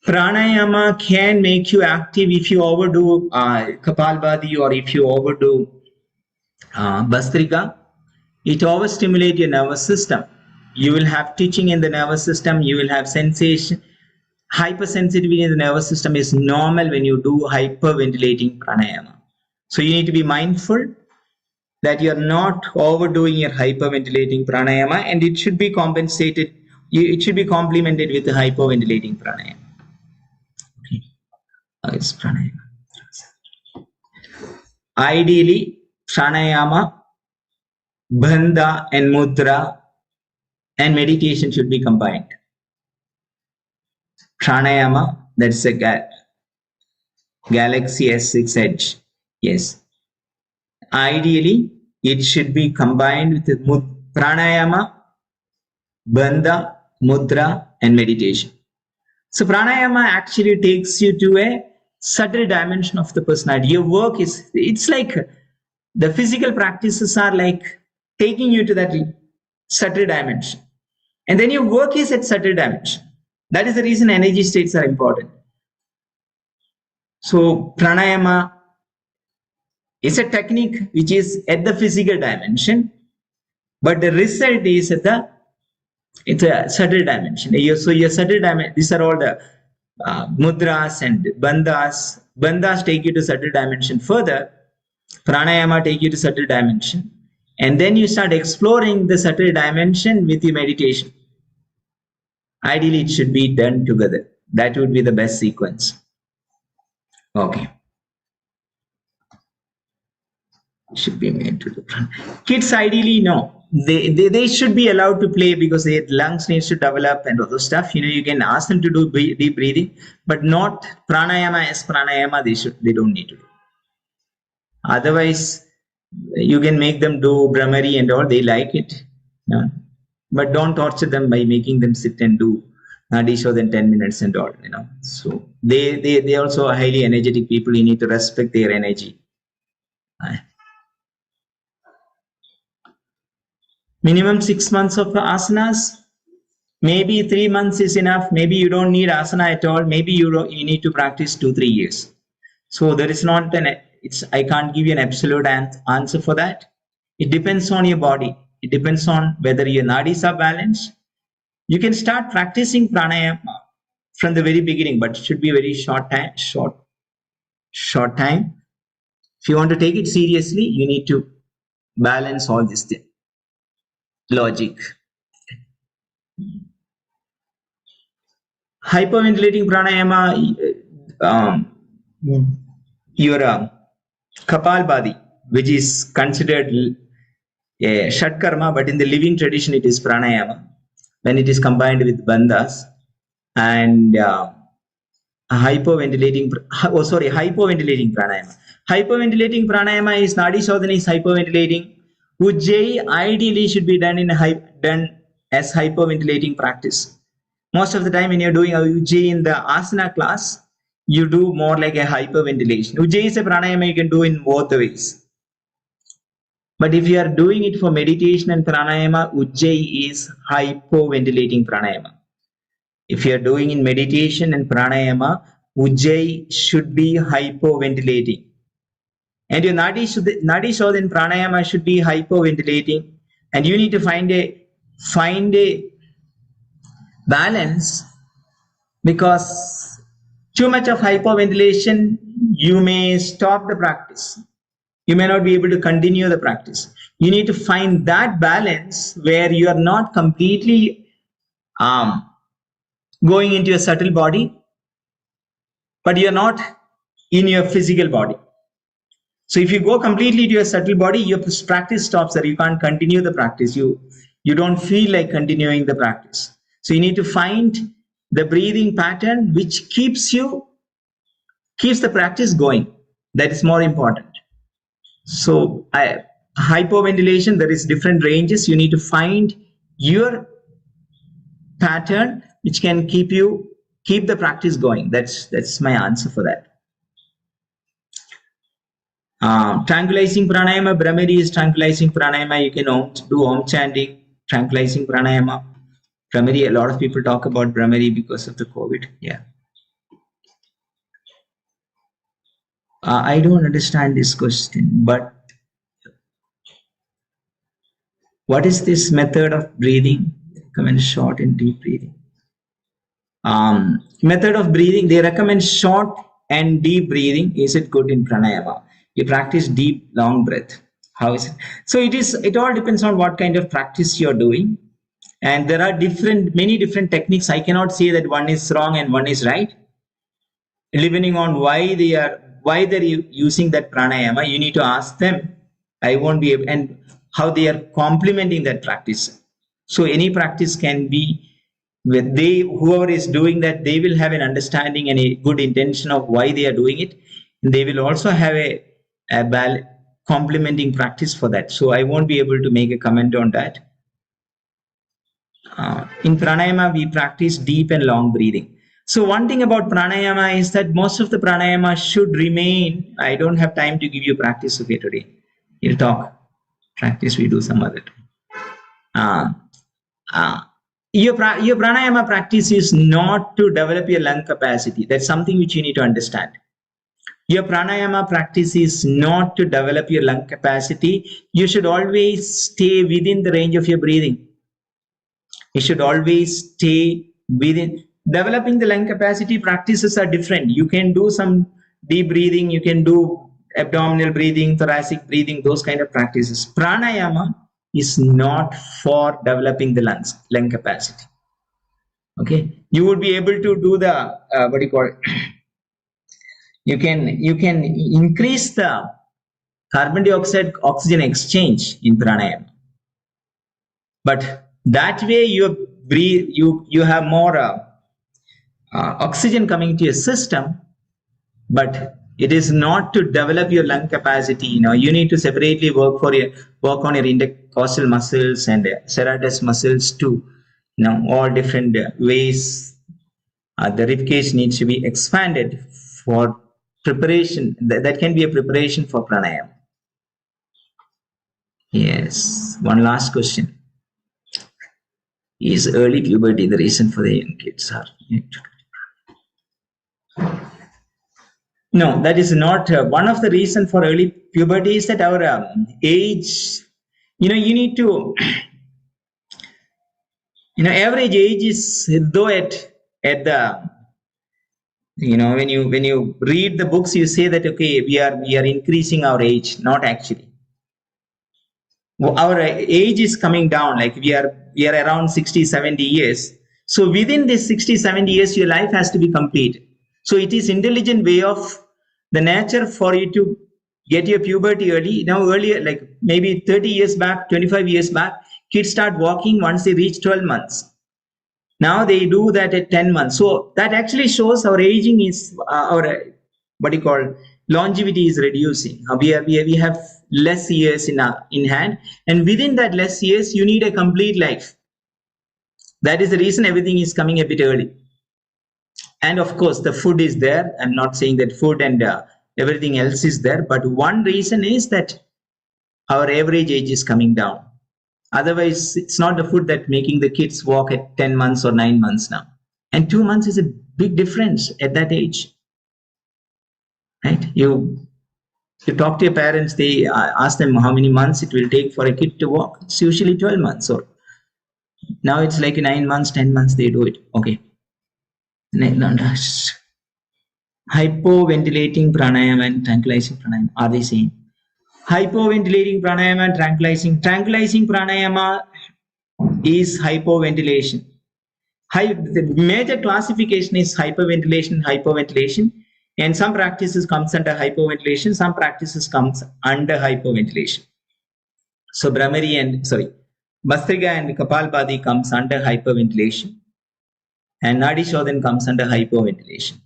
Pranayama can make you active if you overdo Kapalbhati or if you overdo Bastrika. It overstimulates your nervous system. You will have twitching in the nervous system. You will have sensation. Hypersensitivity in the nervous system is normal when you do hyperventilating pranayama. So you need to be mindful that you're not overdoing your hyperventilating pranayama, and it should be compensated. It should be complemented with the hyperventilating pranayama. Okay. It's pranayama. Ideally, pranayama, bandha, and mudra and meditation should be combined. Pranayama, that's a Galaxy S6 Edge. Yes. Ideally, it should be combined with pranayama, bandha, mudra, and meditation. So pranayama actually takes you to a subtle dimension of the personality. Your work it's like the physical practices are like taking you to that subtle dimension. And then your work is at subtle dimension. That is the reason energy states are important. So pranayama is a technique which is at the physical dimension, but the result is at it's a subtle dimension. So your subtle dimension, these are all the mudras and bandhas. Bandhas take you to subtle dimension further. Pranayama take you to subtle dimension. And then you start exploring the subtle dimension with your meditation. Ideally, it should be done together. That would be the best sequence. Okay. Should be made to do. Kids ideally no. They should be allowed to play because their lungs needs to develop and all those stuff. You can ask them to do deep breathing, but not pranayama as pranayama. They don't need to do. Otherwise, you can make them do brahmari and all. They like it, no? But don't torture them by making them sit and do nadi shodhan in 10 minutes and all. So they also are highly energetic people. You need to respect their energy. Minimum 6 months of asanas. Maybe 3 months is enough. Maybe you don't need asana at all. Maybe you need to practice 2-3 years. So there is not I can't give you an absolute answer for that. It depends on your body. It depends on whether your nadis are balanced. You can start practicing pranayama from the very beginning, but it should be a very short time. If you want to take it seriously, you need to balance all this thing. Logic. Hyperventilating pranayama, your Kapalbhati, which is considered a Shatkarma, but in the living tradition it is pranayama when it is combined with bandhas and hyperventilating pranayama. Hyperventilating pranayama is nadi shodhana is hyperventilating. Ujjayi ideally should be done as hyperventilating practice. Most of the time when you're doing Ujjayi in the asana class, you do more like a hyperventilation. Ujjayi is a pranayama you can do in both ways. But if you are doing it for meditation and pranayama, Ujjayi is hypoventilating pranayama. If you are doing in meditation and pranayama, Ujjayi should be hypoventilating. And your nadi shodha in pranayama should be hypoventilating. And you need to find a balance, because too much of hypoventilation, you may stop the practice. You may not be able to continue the practice. You need to find that balance where you are not completely going into your subtle body, but you're not in your physical body. So if you go completely to your subtle body, your practice stops there. You can't continue the practice. You don't feel like continuing the practice. So you need to find the breathing pattern which keeps the practice going. That is more important. So hypoventilation, there is different ranges. You need to find your pattern which can keep the practice going. That's my answer for that. Tranquilizing pranayama, Brahmari is tranquilizing pranayama. You can do Om chanting, tranquilizing pranayama. Brahmari, a lot of people talk about Brahmari because of the COVID. Yeah. I don't understand this question, but what is this method of breathing? Recommend short and deep breathing. Method of breathing, they recommend short and deep breathing. Is it good in pranayama? You practice deep, long breath. How is it? So it all depends on what kind of practice you're doing. And there are many different techniques. I cannot say that one is wrong and one is right. Depending on why they're using that pranayama, you need to ask them. I won't be able, and how they are complementing that practice. So any practice can be with whoever is doing that, they will have an understanding and a good intention of why they are doing it. And they will also have a complementing practice for that. So I won't be able to make a comment on that. In pranayama, we practice deep and long breathing. So one thing about pranayama is that most of the pranayama should remain. I don't have time to give you practice today. We'll talk. Practice we do some other time. Your pranayama practice is not to develop your lung capacity. That's something which you need to understand. Your pranayama practice is not to develop your lung capacity. You should always stay within the range of your breathing. You should always stay within. Developing the lung capacity practices are different. You can do some deep breathing, you can do abdominal breathing, thoracic breathing, those kind of practices. Pranayama is not for developing the lung capacity. Okay, you would be able to do the what do you call it? You can increase the carbon dioxide oxygen exchange in pranayama, but that way you have more oxygen coming to your system, but it is not to develop your lung capacity. You need to separately work on your intercostal muscles and serratus muscles too. All different ways. The rib cage needs to be expanded for preparation. That can be a preparation for pranayama. Yes. One last question. Is early puberty the reason for the young kids? No, that is not one of the reasons for early puberty is that our age, you need to, average age is, though at the, when you read the books, you say that, okay, we are increasing our age, not actually. Our age is coming down, like we are around 60, 70 years. So within this 60, 70 years, your life has to be complete. So it is intelligent way of the nature for you to get your puberty early. Earlier, like maybe 30 years back, 25 years back, kids start walking once they reach 12 months. Now they do that at 10 months. So that actually shows our aging is, longevity is reducing. We have less years in hand. And within that less years, you need a complete life. That is the reason everything is coming a bit early. And of course, the food is there. I'm not saying that food and everything else is there. But one reason is that our average age is coming down. Otherwise, it's not the food that making the kids walk at 10 months or 9 months now. And 2 months is a big difference at that age. Right? You talk to your parents, they ask them how many months it will take for a kid to walk. It's usually 12 months. Or now it's like 9 months, 10 months, they do it. Okay. Hypoventilating pranayama and tranquilizing pranayama, are they same? Hypoventilating pranayama and tranquilizing pranayama is hypoventilation. The major classification is hypoventilation, and some practices comes under hypoventilation, some practices comes under hypoventilation. So Bhastrika and Kapalbhati comes under hyperventilation, and Nadi Shodhan comes under hypoventilation.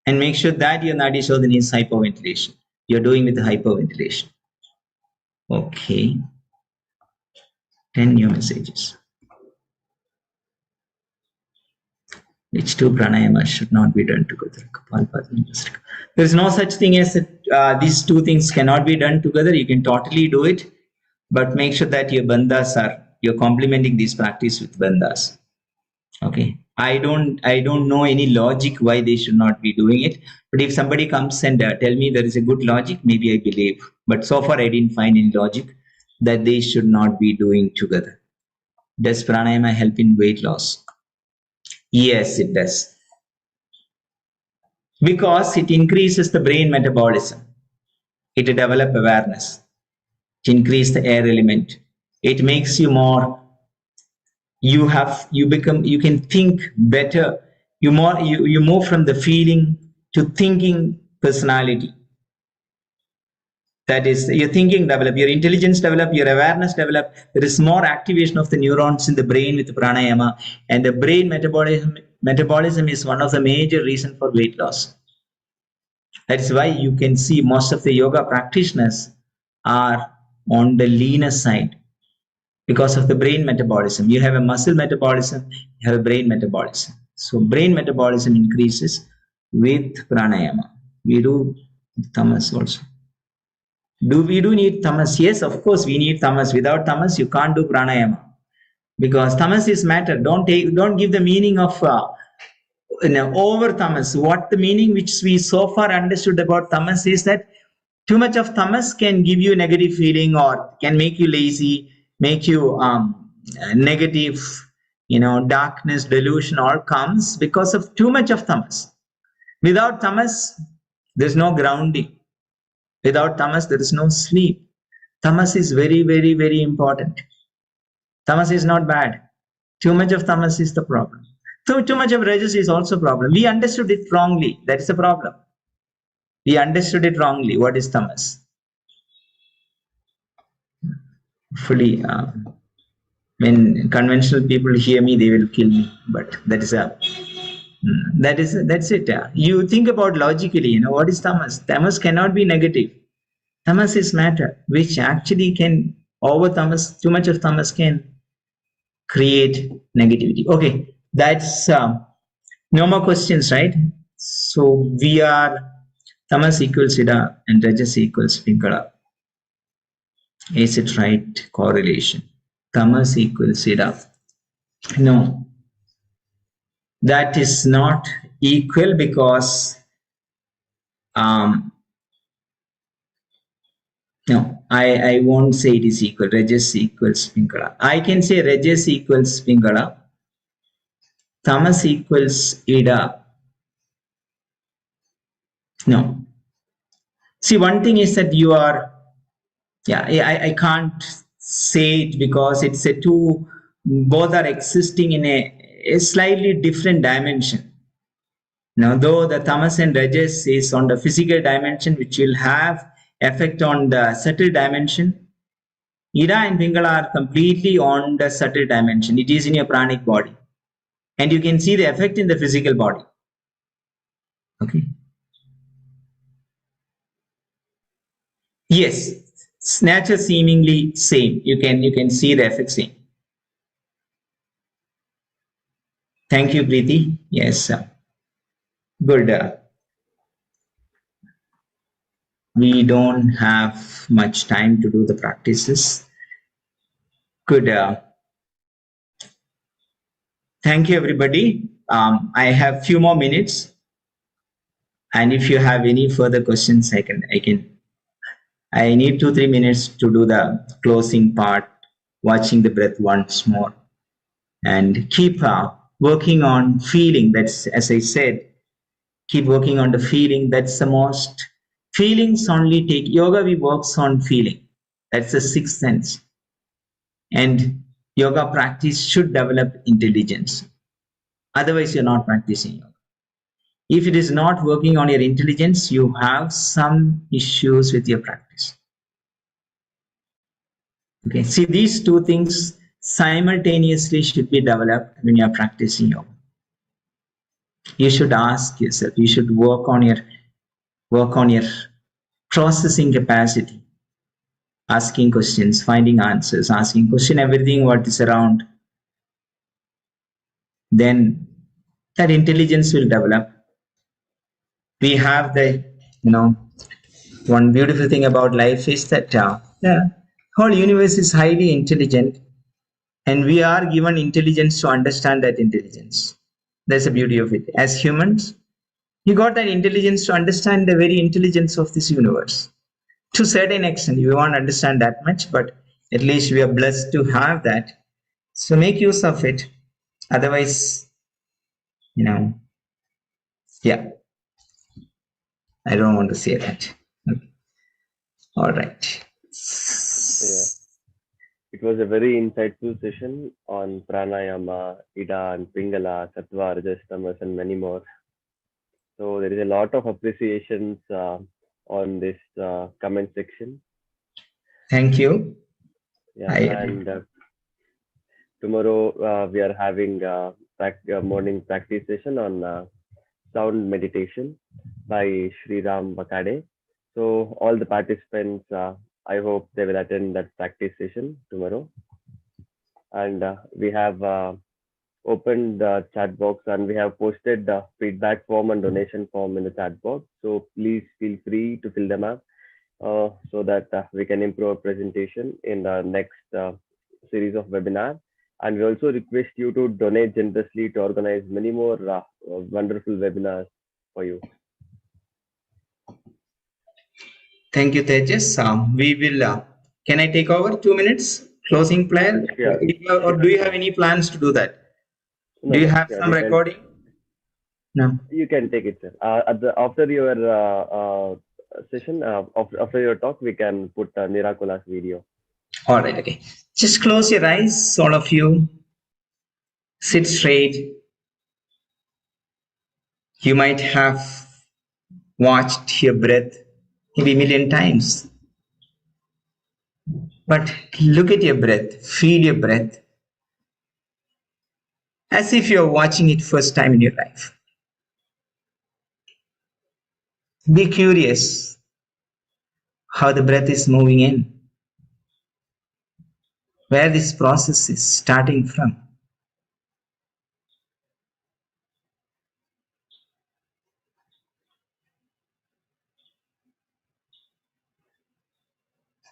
And make sure that your Nadi Shodhan is hypoventilation. You're doing with the hypoventilation. Okay. 10 new messages. Which two pranayamas should not be done together? Kapalbhati and Bhastrika. There is no such thing as a these two things cannot be done together, you can totally do it, but make sure that you're complementing this practice with bandhas. Okay, I don't know any logic why they should not be doing it, but if somebody comes and tell me there is a good logic, maybe I believe, but so far I didn't find any logic that they should not be doing together. Does pranayama help in weight loss? Yes, it does, because it increases the brain metabolism. It develop awareness, it increase the air element, it makes you more, you can think better, you move from the feeling to thinking personality. That is, your thinking develop, your intelligence develop, your awareness develop. There is more activation of the neurons in the brain with pranayama, and the brain metabolism is one of the major reasons for weight loss. That is why you can see most of the yoga practitioners are on the leaner side, because of the brain metabolism. You have a muscle metabolism, you have a brain metabolism. So brain metabolism increases with pranayama. We do tamas also. Do we need tamas? Yes, of course we need tamas. Without tamas, you can't do pranayama, because tamas is matter. Don't give the meaning of over tamas. What the meaning which we so far understood about tamas is that too much of tamas can give you a negative feeling, or can make you lazy, make you negative, darkness, delusion, all comes because of too much of tamas. Without tamas, there's no grounding. Without tamas, there is no sleep. Tamas is very, very, very important. Tamas is not bad. Too much of tamas is the problem. So too much of rajas is also a problem. We understood it wrongly. That is the problem. We understood it wrongly. What is tamas? Fully, when conventional people hear me, they will kill me. But that's it. You think about logically. What is tamas? Tamas cannot be negative. Tamas is matter, which actually can over tamas. Too much of tamas can create negativity. Okay, that's no more questions, right? So we are tamas equals ida and rajas equals pingala. Is it right correlation? Tamas equals ida. No, that is not equal, because no, I won't say it is equal. Rajas equals pingala. I can say rajas equals pingala. Tamas equals ida. No. See, one thing is that you are, I can't say it, because it's a two, both are existing in a slightly different dimension. Now, though the tamas and rajas is on the physical dimension, which will have effect on the subtle dimension, ida and pingala are completely on the subtle dimension. It is in your pranic body, and you can see the effect in the physical body. Okay. Yes, nature seemingly same. You can see the effect same. Thank you, Preeti. Yes, good. We don't have much time to do the practices. Good. Thank you, everybody. I have few more minutes, and if you have any further questions, I need 2-3 minutes to do the closing part, watching the breath once more, and keep working on feeling. That's, as I said, keep working on the feeling. That's the most. Feelings only take yoga. We works on feeling. That's the sixth sense. And yoga practice should develop intelligence. Otherwise, you're not practicing yoga. If it is not working on your intelligence, you have some issues with your practice. Okay, see, these two things simultaneously should be developed when you are practicing yoga. You should ask yourself, you should work on your processing capacity, asking questions, finding answers, asking question everything what is around. Then that intelligence will develop. We have the One beautiful thing about life is that the whole universe is highly intelligent, and we are given intelligence to understand that intelligence. That's the beauty of it. As humans, you got that intelligence to understand the very intelligence of this universe. To a certain extent, we won't understand that much, but at least we are blessed to have that. So make use of it. Otherwise, you know, yeah, I don't want to say that. Okay. All right. Yeah. It was a very insightful session on Pranayama, Ida and Pingala, Sattva, Rajas, Tamas, and many more. So there is a lot of appreciations on this comment section. Thank you. Yeah, and tomorrow we are having a morning practice session on sound meditation by Sriram Vakade. So all the participants, I hope they will attend that practice session tomorrow. And we have opened the chat box and we have posted the feedback form and donation form in the chat box. So please feel free to fill them up so that we can improve our presentation in the next series of webinars. And we also request you to donate generously to organize many more wonderful webinars for you. Thank you, Tejas. We will. Can I take over 2 minutes? Closing plan? Yeah. Or do you have any plans to do that? No, Do you no, have sure, some recording? No. You can take it, sir. After your session, after your talk, we can put Nirakula's video. All right. Okay. Just close your eyes, all of you. Sit straight. You might have watched your breath maybe a million times. But look at your breath, feel your breath as if you're watching it first time in your life. Be curious how the breath is moving in, where this process is starting from.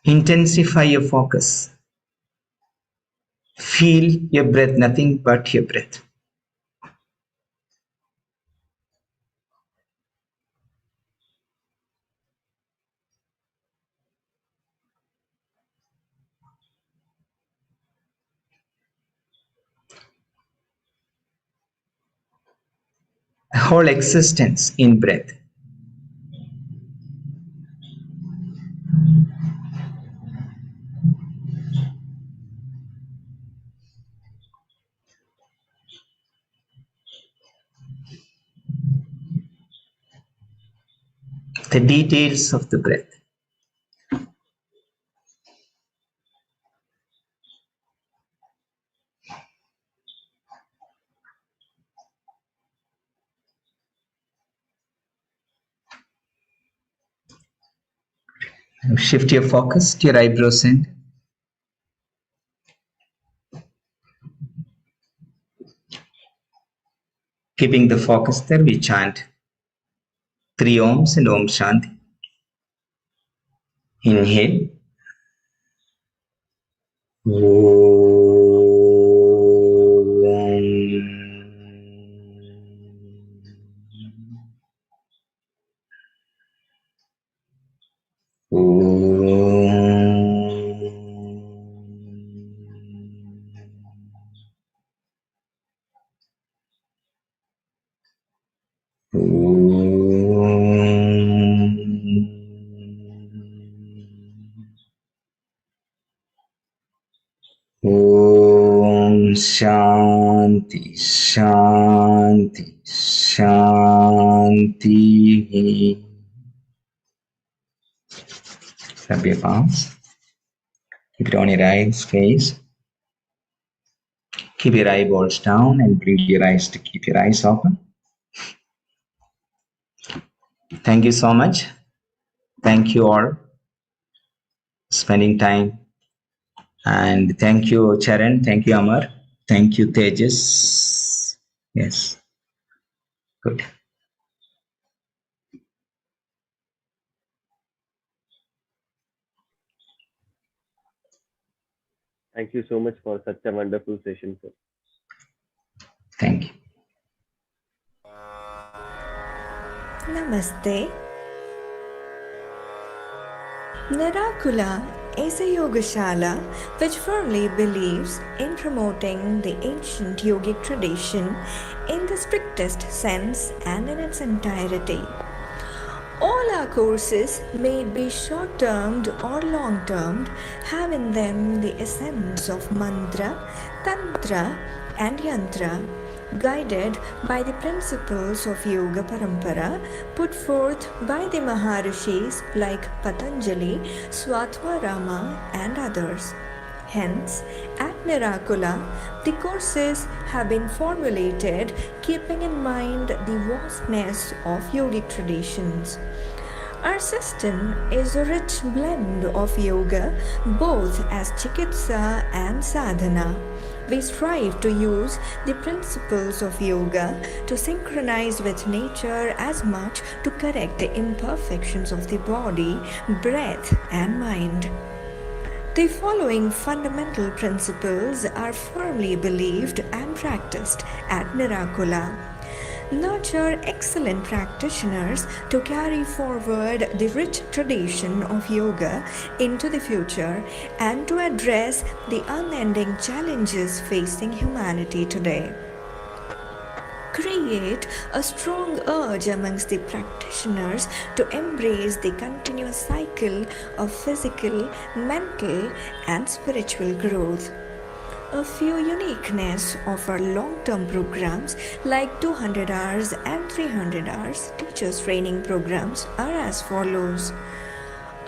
Intensify your focus. Feel your breath, nothing but your breath. The whole existence in breath. The details of the breath. Now shift your focus to your eyebrows end. Keeping the focus there, we chant 3 Oms and Om Shanti. Inhale. Om Shanti Shanti Shanti. Rub your palms. Keep it on your eyes, face. Keep your eyeballs down and bring your eyes to keep your eyes open. Thank you so much. Thank you all spending time. And thank you, Charan. Thank you, Amar. Thank you, Tejas. Yes. Good. Thank you so much for such a wonderful session, sir. Thank you. Namaste. Narakula is a yogashala which firmly believes in promoting the ancient yogic tradition in the strictest sense and in its entirety. All our courses, may it be short-termed or long-termed, have in them the essence of mantra, tantra and yantra, guided by the principles of Yoga Parampara put forth by the Maharishis like Patanjali, Swatmarama and others. Hence, at Nirakula, the courses have been formulated keeping in mind the vastness of yogic traditions. Our system is a rich blend of yoga, both as chikitsa and sadhana. We strive to use the principles of yoga to synchronize with nature as much to correct the imperfections of the body, breath, and mind. The following fundamental principles are firmly believed and practiced at Nirakula. Nurture excellent practitioners to carry forward the rich tradition of yoga into the future and to address the unending challenges facing humanity today. Create a strong urge amongst the practitioners to embrace the continuous cycle of physical, mental, and spiritual growth. A few uniqueness of our long-term programs like 200 hours and 300 hours teachers training programs are as follows.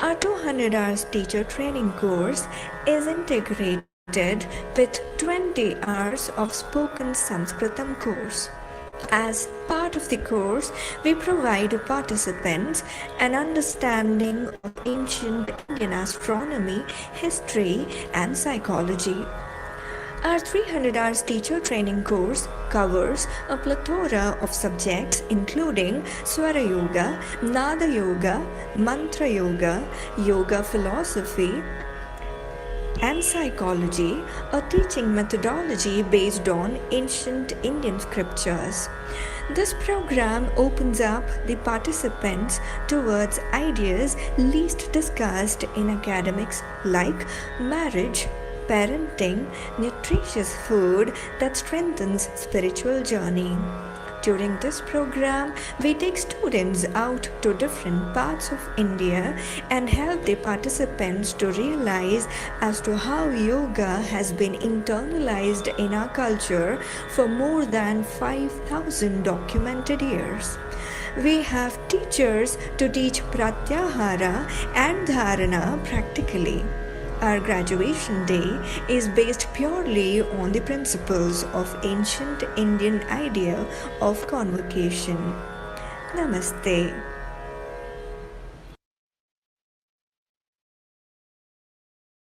Our 200 hours teacher training course is integrated with 20 hours of spoken Sanskritam course. As part of the course, we provide participants an understanding of ancient Indian astronomy, history, and psychology. Our 300 hours teacher training course covers a plethora of subjects including Swara Yoga, Nada Yoga, Mantra Yoga, Yoga philosophy, and psychology, a teaching methodology based on ancient Indian scriptures. This program opens up the participants towards ideas least discussed in academics like marriage, parenting, nutritious food that strengthens spiritual journey. During this program, we take students out to different parts of India and help the participants to realize as to how yoga has been internalized in our culture for more than 5,000 documented years. We have teachers to teach pratyahara and dharana practically. Our graduation day is based purely on the principles of ancient Indian idea of convocation. Namaste.